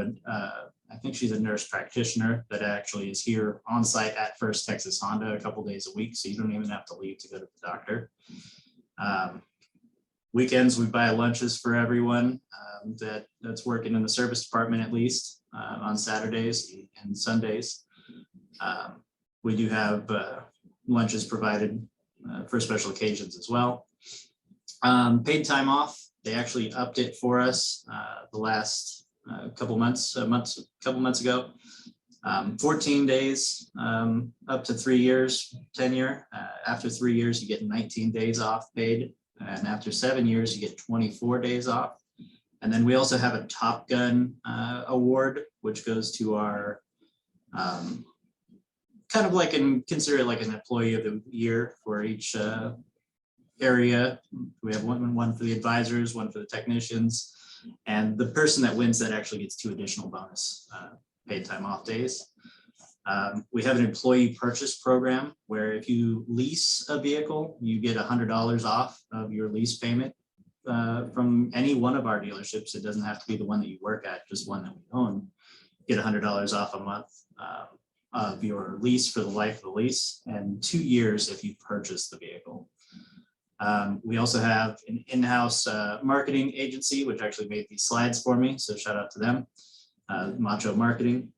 I think she's a nurse practitioner that actually is here on site at First Texas Honda a couple days a week. So you don't even have to leave to go to the doctor. Weekends, we buy lunches for everyone that's working in the service department, at least on Saturdays and Sundays. We do have lunches provided for special occasions as well. Paid time off, they actually upped it for us the last couple months ago. 14 days up to 3 years tenure. After 3 years, you get 19 days off paid. And after 7 years, you get 24 days off. And then we also have a Top Gun award, which goes to our kind of like, consider it like an employee of the year for each area. We have one for the advisors, one for the technicians, and the person that wins that actually gets 2 additional bonus paid time off days. We have an employee purchase program where if you lease a vehicle, you get $100 off of your lease payment from any one of our dealerships. It doesn't have to be the one that you work at, just one that we own. Get $100 off a month of your lease for the life of the lease, and 2 years if you purchase the vehicle. We also have an in-house marketing agency, which actually made these slides for me. So shout out to them, Macho Marketing.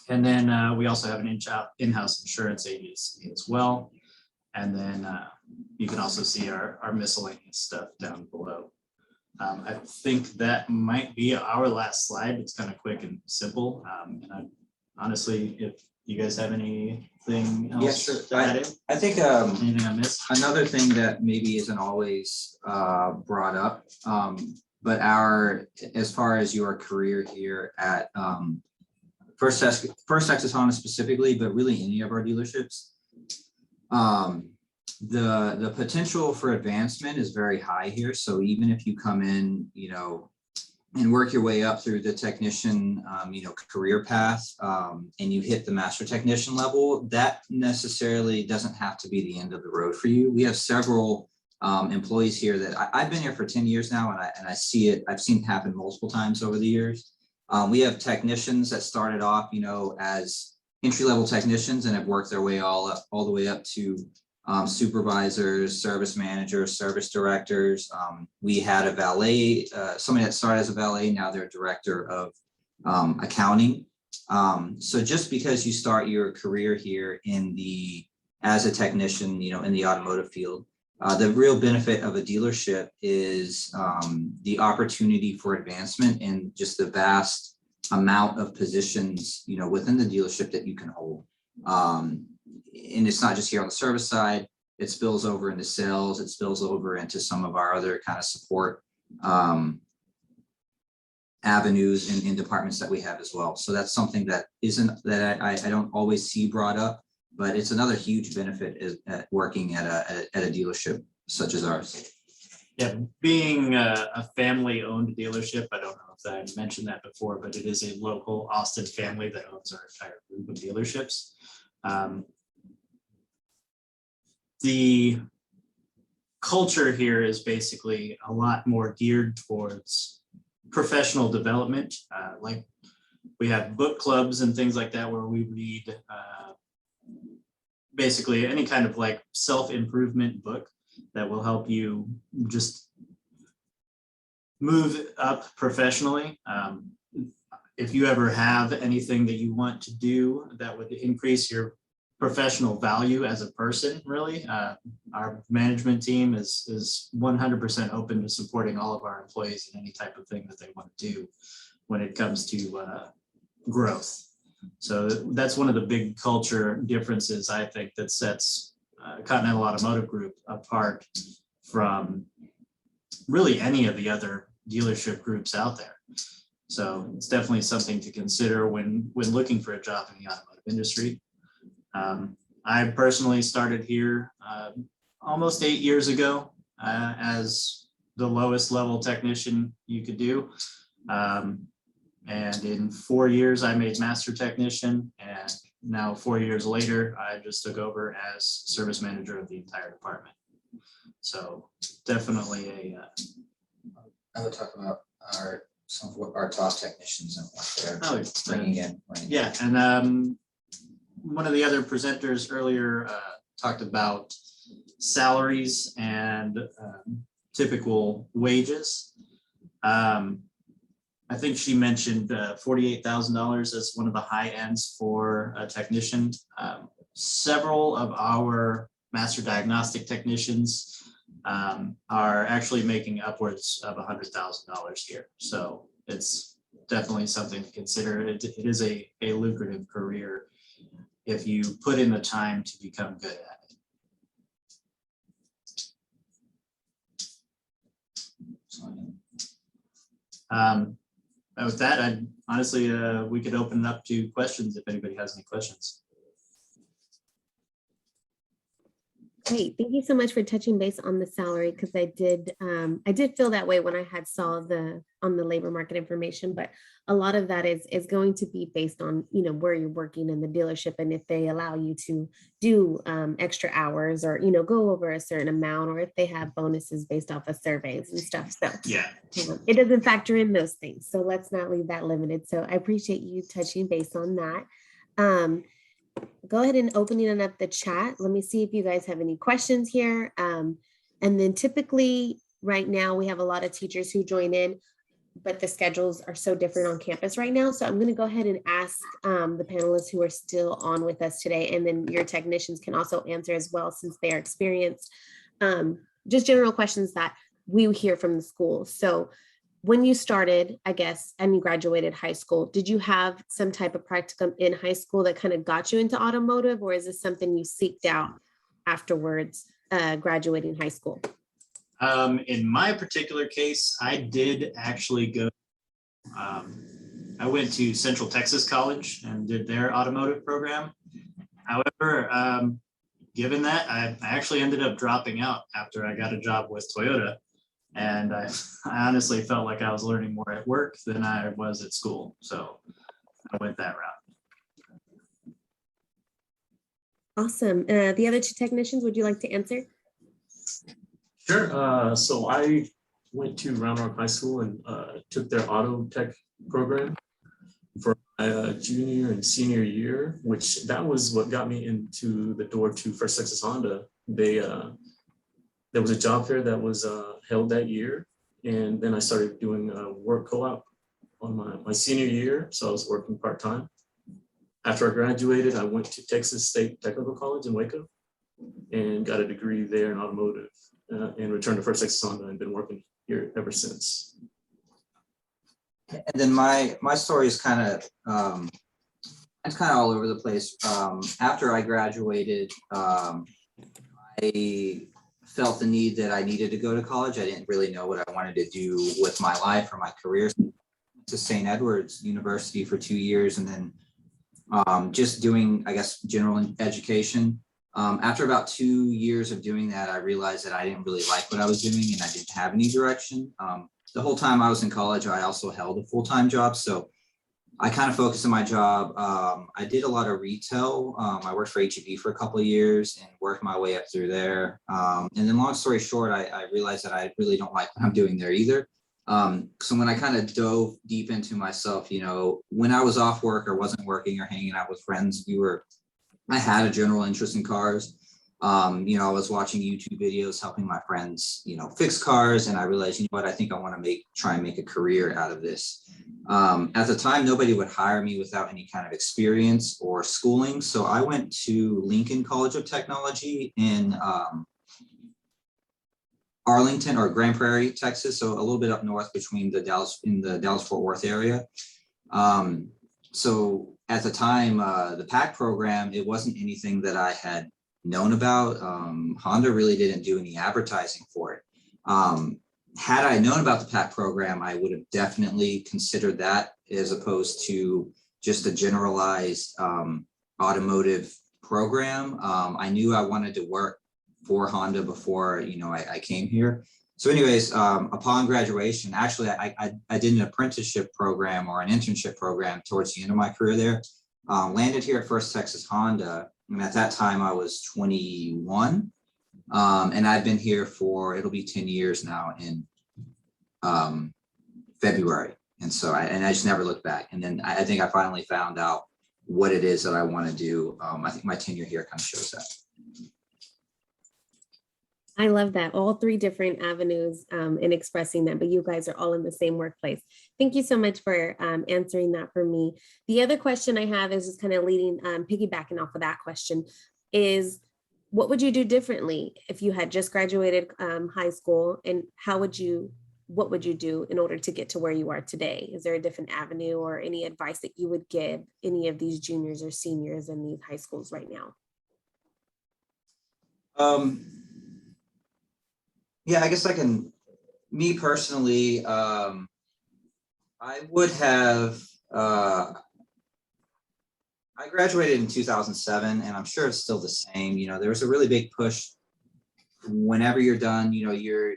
And then we also have an in-house insurance agency as well. And then you can also see our miscellaneous stuff down below. I think that might be our last slide. It's kind of quick and simple. And honestly, if you guys have anything Yeah, else sure. to add in? I think Anything I missed? another thing that maybe isn't always brought up, but as far as your career here at First Texas Honda specifically, but really any of our dealerships, the potential for advancement is very high here. So even if you come in, and work your way up through the technician, career path, and you hit the master technician level, that necessarily doesn't have to be the end of the road for you. We have several employees here that I've been here for 10 years now, and I see it. I've seen it happen multiple times over the years. We have technicians that started off, as entry-level technicians and have worked their way all the way up to supervisors, service managers, service directors. We had a valet, somebody that started as a valet, now they're director of accounting. So just because you start your career here as a technician, in the automotive field, the real benefit of a dealership is the opportunity for advancement and just the vast amount of positions, within the dealership that you can hold. And it's not just here on the service side, it spills over into sales, it spills over into some of our other kind of support avenues and departments that we have as well. So that's something that I don't always see brought up, but it's another huge benefit is at working at a dealership such as ours. Yeah, being a family-owned dealership, I don't know if I mentioned that before, but it is a local Austin family that owns our entire group of dealerships. The culture here is basically a lot more geared towards professional development. Like we have book clubs and things like that where we read basically any kind of like self-improvement book that will help you just move up professionally. If you ever have anything that you want to do that would increase your professional value as a person, really, our management team is 100% open to supporting all of our employees in any type of thing that they want to do when it comes to growth. So that's one of the big culture differences, I think, that sets Continental Automotive Group apart from really any of the other dealership groups out there. So it's definitely something to consider when looking for a job in the automotive industry. I personally started here almost 8 years ago as the lowest level technician you could do. And in 4 years, I made master technician. And now 4 years later, I just took over as service manager of the entire department. So definitely I would talk about some of what our top technicians and what Oh, they're bringing in. yeah, and one of the other presenters earlier talked about salaries and typical wages. I think she mentioned $48,000 as one of the high ends for a technician. Several of our master diagnostic technicians are actually making upwards of $100,000 here. So it's definitely something to consider. It is a lucrative career if you put in the time to become good at it. With that, I'd honestly, we could open it up to questions if anybody has any questions. Great, thank you so much for touching base on the salary, because I did feel that way when I had saw on the labor market information, but a lot of that is going to be based on, where you're working in the dealership, and if they allow you to do extra hours or, go over a certain amount, or if they have bonuses based off of surveys and stuff. So Yeah, it doesn't factor in those things. So let's not leave that limited. So I appreciate you touching base on that. Go ahead and opening up the chat. Let me see if you guys have any questions here. And then typically right now we have a lot of teachers who join in, but the schedules are so different on campus right now. So I'm going to go ahead and ask the panelists who are still on with us today, and then your technicians can also answer as well, since they are experienced, just general questions that we hear from the schools. So when you started, I guess, and you graduated high school, did you have some type of practicum in high school that kind of got you into automotive, or is this something you seeked out afterwards, graduating high school? In my particular case, I did actually go, I went to Central Texas College and did their automotive program. However, given that, I actually ended up dropping out after I got a job with Toyota. And I honestly felt like I was learning more at work than I was at school. So I went that route. Awesome. The other two technicians, would you like to answer? Sure. So I went to Round Rock High School and took their auto tech program for my junior and senior year, which that was what got me into the door to First Texas Honda. There was a job fair that was held that year. And then I started doing work co-op on my senior year. So I was working part-time. After I graduated, I went to Texas State Technical College in Waco and got a degree there in automotive and returned to First Texas Honda and been working here ever since. And then my story is kind of, it's kind of all over the place. After I graduated, I felt the need that I needed to go to college. I didn't really know what I wanted to do with my life or my career. To St. Edward's University for 2 years, and then just doing, I guess, general education. After about 2 years of doing that, I realized that I didn't really like what I was doing and I didn't have any direction. The whole time I was in college, I also held a full-time job. So I kind of focused on my job. I did a lot of retail. I worked for H-E-B for a couple of years and worked my way up through there. And then long story short, I realized that I really don't like what I'm doing there either. So when I kind of dove deep into myself, you know, when I was off work or wasn't working or hanging out with friends, I had a general interest in cars. You know, I was watching YouTube videos, helping my friends, you know, fix cars. And I realized, you know what, I think I want to try and make a career out of this. At the time, nobody would hire me without any kind of experience or schooling. So I went to Lincoln College of Technology in Arlington or Grand Prairie, Texas. So a little bit up north between the Dallas-Fort Worth area. So at the time, the PAC program, it wasn't anything that I had known about. Honda really didn't do any advertising for it. Had I known about the PAC program, I would have definitely considered that as opposed to just a generalized automotive program. I knew I wanted to work for Honda before, you know, I came here. So anyways, upon graduation, actually, I did an apprenticeship program or an internship program towards the end of my career there. Landed here at First Texas Honda. And at that time I was 21. And I've been here for, it'll be 10 years now in February. And so I just never looked back. And then I think I finally found out what it is that I want to do. I think my tenure here kind of shows that. I love that. All three different avenues in expressing that, but you guys are all in the same workplace. Thank you so much for answering that for me. The other question I have is just kind of piggybacking off of that question is, what would you do differently if you had just graduated high school, and what would you do in order to get to where you are today? Is there a different avenue or any advice that you would give any of these juniors or seniors in these high schools right now? Yeah, I guess me personally, I would have, I graduated in 2007 and I'm sure it's still the same. You know, there was a really big push whenever you're done, you know, you're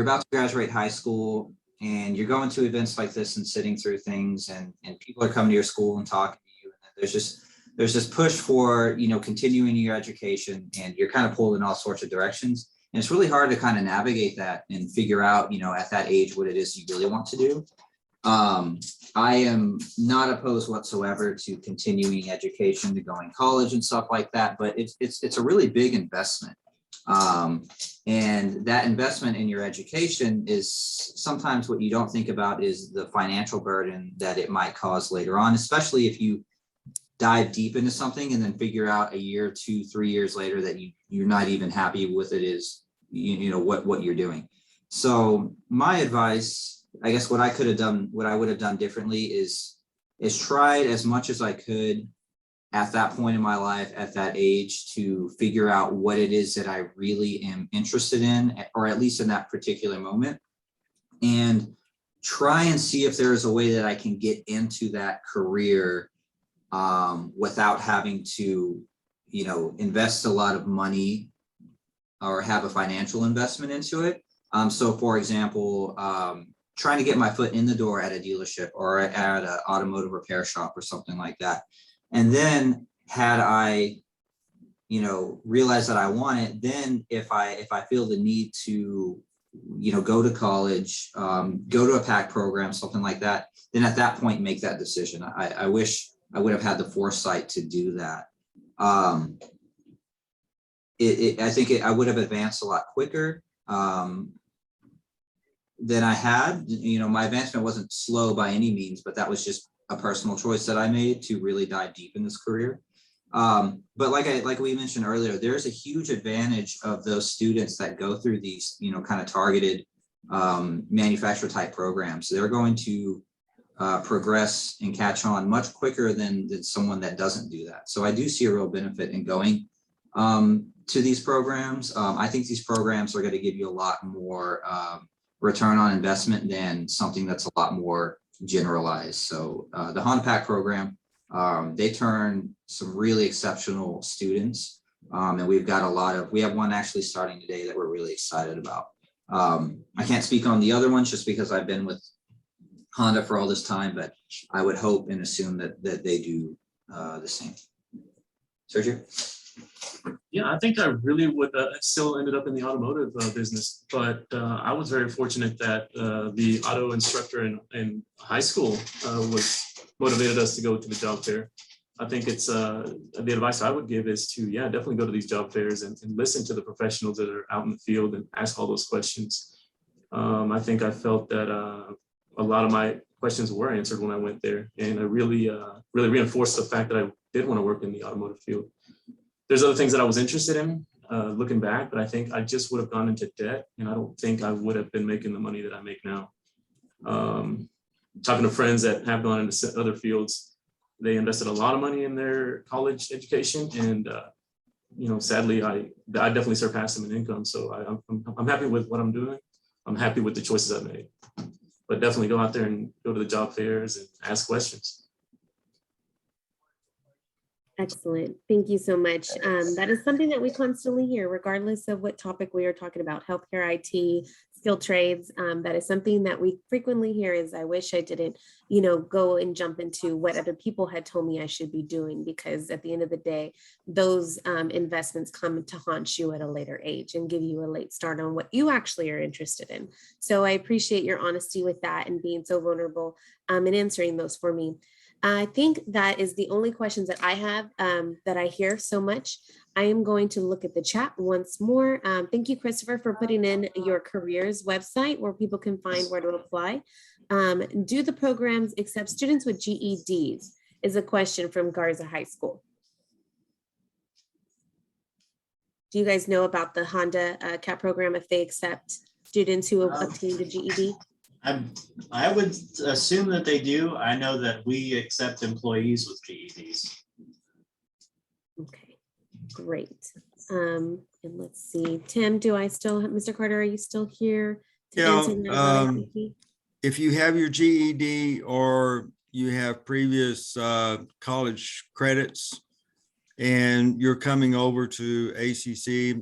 about to graduate high school and you're going to events like this and sitting through things and people are coming to your school and talking to you. And there's this push for, you know, continuing your education and you're kind of pulled in all sorts of directions. And it's really hard to kind of navigate that and figure out, you know, at that age, what it is you really want to do. I am not opposed whatsoever to continuing education, to going to college and stuff like that, but it's a really big investment. And that investment in your education is sometimes what you don't think about is the financial burden that it might cause later on, especially if you dive deep into something and then figure out a year, 2, 3 years later that you're not even happy with it is, you know, what you're doing. So my advice, I guess what I could have done, what I would have done differently is tried as much as I could at that point in my life, at that age, to figure out what it is that I really am interested in, or at least in that particular moment, and try and see if there is a way that I can get into that career without having to, invest a lot of money or have a financial investment into it. So for example, trying to get my foot in the door at a dealership or at an automotive repair shop or something like that. And then had I, realized that I want it, then if I feel the need to, go to college, go to a PAC program, something like that, then at that point, make that decision. I wish I would have had the foresight to do that. I think I would have advanced a lot quicker than I had. My advancement wasn't slow by any means, but that was just a personal choice that I made to really dive deep in this career. But like we mentioned earlier, there's a huge advantage of those students that go through these, kind of targeted manufacturer type programs. They're going to progress and catch on much quicker than someone that doesn't do that. So I do see a real benefit in going to these programs. I think these programs are going to give you a lot more return on investment than something that's a lot more generalized. So the Honda PAC program, they turn some really exceptional students. And we have one actually starting today that we're really excited about. I can't speak on the other ones just because I've been with Honda for all this time, but I would hope and assume that they do the same. Sergio? Yeah, I think I really would still ended up in the automotive business, but I was very fortunate that the auto instructor in high school was motivated us to go to the job fair. I think it's the advice I would give is to, definitely go to these job fairs and listen to the professionals that are out in the field and ask all those questions. I think I felt that a lot of my questions were answered when I went there, and I really reinforced the fact that I did want to work in the automotive field. There's other things that I was interested in looking back, but I think I just would have gone into debt, and I don't think I would have been making the money that I make now. Talking to friends that have gone into other fields, they invested a lot of money in their college education, and sadly, I definitely surpassed them in income. So I'm happy with what I'm doing. I'm happy with the choices I've made. But definitely go out there and go to the job fairs and ask questions. Excellent. Thank you so much. That is something that we constantly hear, regardless of what topic we are talking about, healthcare, IT, skilled trades. That is something that we frequently hear is, I wish I didn't, go and jump into what other people had told me I should be doing, because at the end of the day, those investments come to haunt you at a later age and give you a late start on what you actually are interested in. So I appreciate your honesty with that and being so vulnerable and answering those for me. I think that is the only questions that I have that I hear so much. I am going to look at the chat once more. Thank you, Christopher, for putting in your careers website where people can find where to apply. Do the programs accept students with GEDs? Is a question from Garza High School. Do you guys know about the Honda CAP program, if they accept students who have obtained a GED? I would assume that they do. I know that we accept employees with GEDs. Okay, great. And let's see, Tim, do I still have, Mr. Carter, are you still here? If you have your GED or you have previous college credits and you're coming over to ACC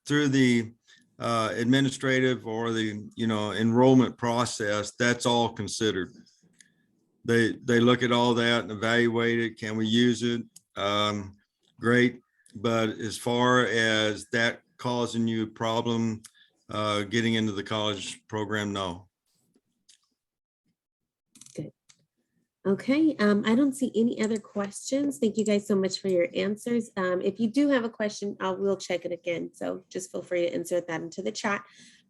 through the administrative or the enrollment process, that's all considered. They look at all that and evaluate it. Can we use it? Great. But as far as that causing you a problem getting into the college program, no. Good. Okay, I don't see any other questions. Thank you guys so much for your answers. If you do have a question, we'll check it again. So just feel free to insert that into the chat.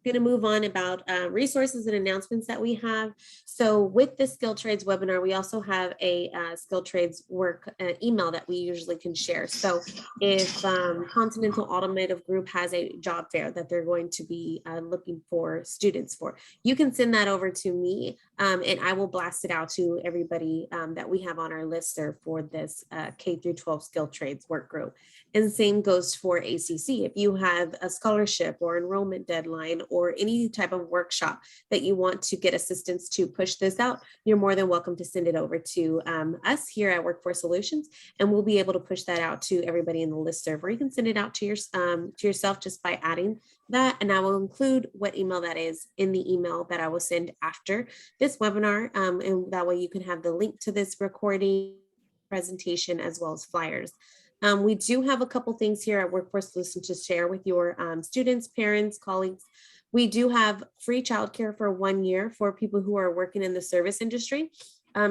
going to move on about resources and announcements that we have. So with the Skill Trades webinar, we also have a Skill Trades work email that we usually can share. So if Continental Automotive Group has a job fair that they're going to be looking for students for, you can send that over to me and I will blast it out to everybody that we have on our listserv for this K-12 Skill Trades work group. And the same goes for ACC. If you have a scholarship or enrollment deadline or any type of workshop that you want to get assistance to push this out, you're more than welcome to send it over to us here at Workforce Solutions, and we'll be able to push that out to everybody in the listserv. Or you can send it out to yourself just by adding that, and I will include what email that is in the email that I will send after this webinar, and that way you can have the link to this recording presentation as well as flyers. We do have a couple things here at Workforce Solutions to share with your students, parents, colleagues. We do have free childcare for 1 year for people who are working in the service industry.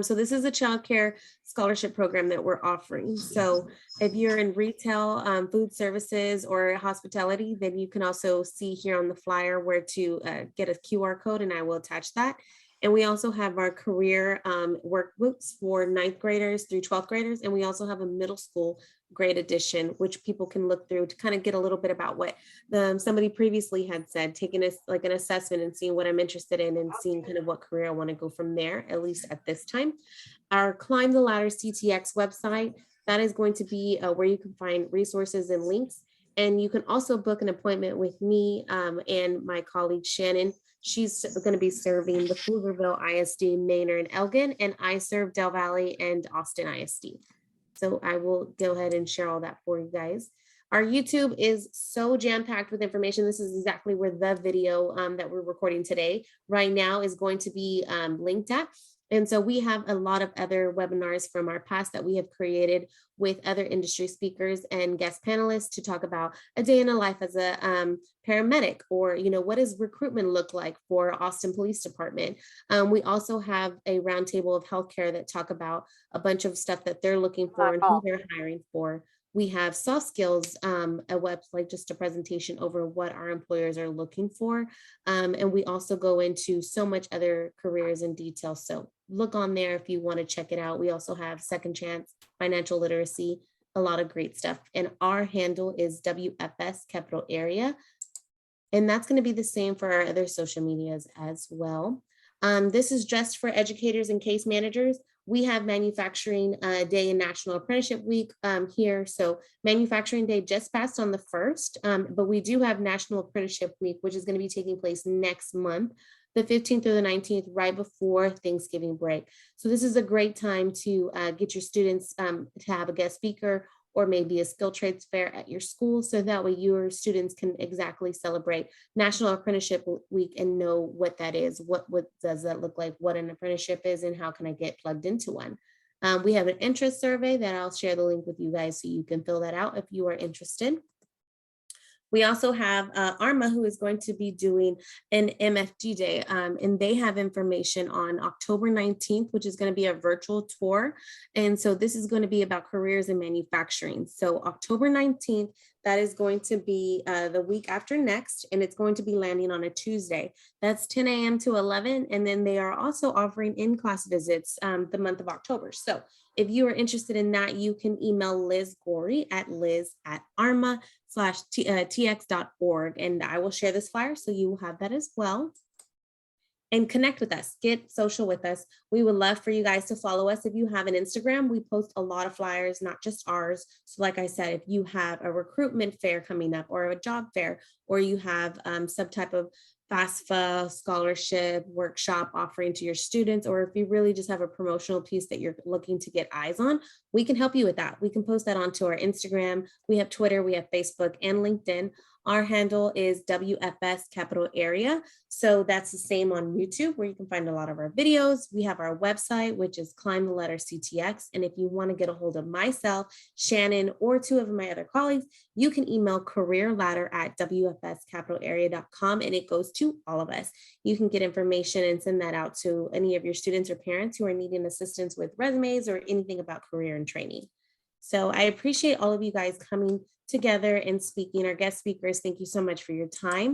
So this is a childcare scholarship program that we're offering. So if you're in retail, food services, or hospitality, then you can also see here on the flyer where to get a QR code, and I will attach that. And we also have our career workbooks for 9th graders through 12th graders. And we also have a middle school grade edition, which people can look through to kind of get a little bit about what somebody previously had said, taking an assessment and seeing what I'm interested in and seeing kind of what career I want to go from there, at least at this time. Our Climb the Ladder CTX website, that is going to be where you can find resources and links. And you can also book an appointment with me and my colleague Shannon. She's going to be serving the Pflugerville ISD, Manor, and Elgin, and I serve Del Valley and Austin ISD. So I will go ahead and share all that for you guys. Our YouTube is so jam-packed with information. This is exactly where the video that we're recording today right now is going to be linked at. And so we have a lot of other webinars from our past that we have created with other industry speakers and guest panelists to talk about a day in a life as a paramedic, or, what does recruitment look like for Austin Police Department? We also have a roundtable of healthcare that talk about a bunch of stuff that they're looking for and who they're hiring for. We have soft skills, a website, just a presentation over what our employers are looking for. And we also go into so much other careers in detail. So look on there if you want to check it out. We also have Second Chance, financial literacy, a lot of great stuff. And our handle is WFS capital area. And that's going to be the same for our other social medias as well. This is just for educators and case managers. We have Manufacturing Day and National Apprenticeship Week here. So Manufacturing Day just passed on the 1st, but we do have National Apprenticeship Week, which is going to be taking place next month, the 15th through the 19th, right before Thanksgiving break. So this is a great time to get your students to have a guest speaker or maybe a skill trades fair at your school. So that way your students can exactly celebrate National Apprenticeship Week and know what that is. What does that look like? What an apprenticeship is and how can I get plugged into one? We have an interest survey that I'll share the link with you guys so you can fill that out if you are interested. We also have ARMA, who is going to be doing an MFG day, and they have information on October 19th, which is going to be a virtual tour. And so this is going to be about careers in manufacturing. So October 19th, that is going to be the week after next, and it's going to be landing on a Tuesday. That's 10 a.m. to 11. And then they are also offering in-class visits the month of October. So if you are interested in that, you can email Liz Gorey at liz@arma/tx.org, and I will share this flyer so you will have that as well. And connect with us, get social with us. We would love for you guys to follow us. If you have an Instagram, we post a lot of flyers, not just ours. So like I said, if you have a recruitment fair coming up or a job fair, or you have some type of FAFSA scholarship workshop offering to your students, or if you really just have a promotional piece that you're looking to get eyes on, we can help you with that. We can post that onto our Instagram. We have Twitter, we have Facebook and LinkedIn. Our handle is WFS capital area. So that's the same on YouTube, where you can find a lot of our videos. We have our website, which is Climb the Ladder CTX. And if you want to get a hold of myself, Shannon, or two of my other colleagues, you can email careerladder@wfscapitalarea.com, and it goes to all of us. You can get information and send that out to any of your students or parents who are needing assistance with resumes or anything about career and training. So I appreciate all of you guys coming together and speaking. Our guest speakers, thank you so much for your time.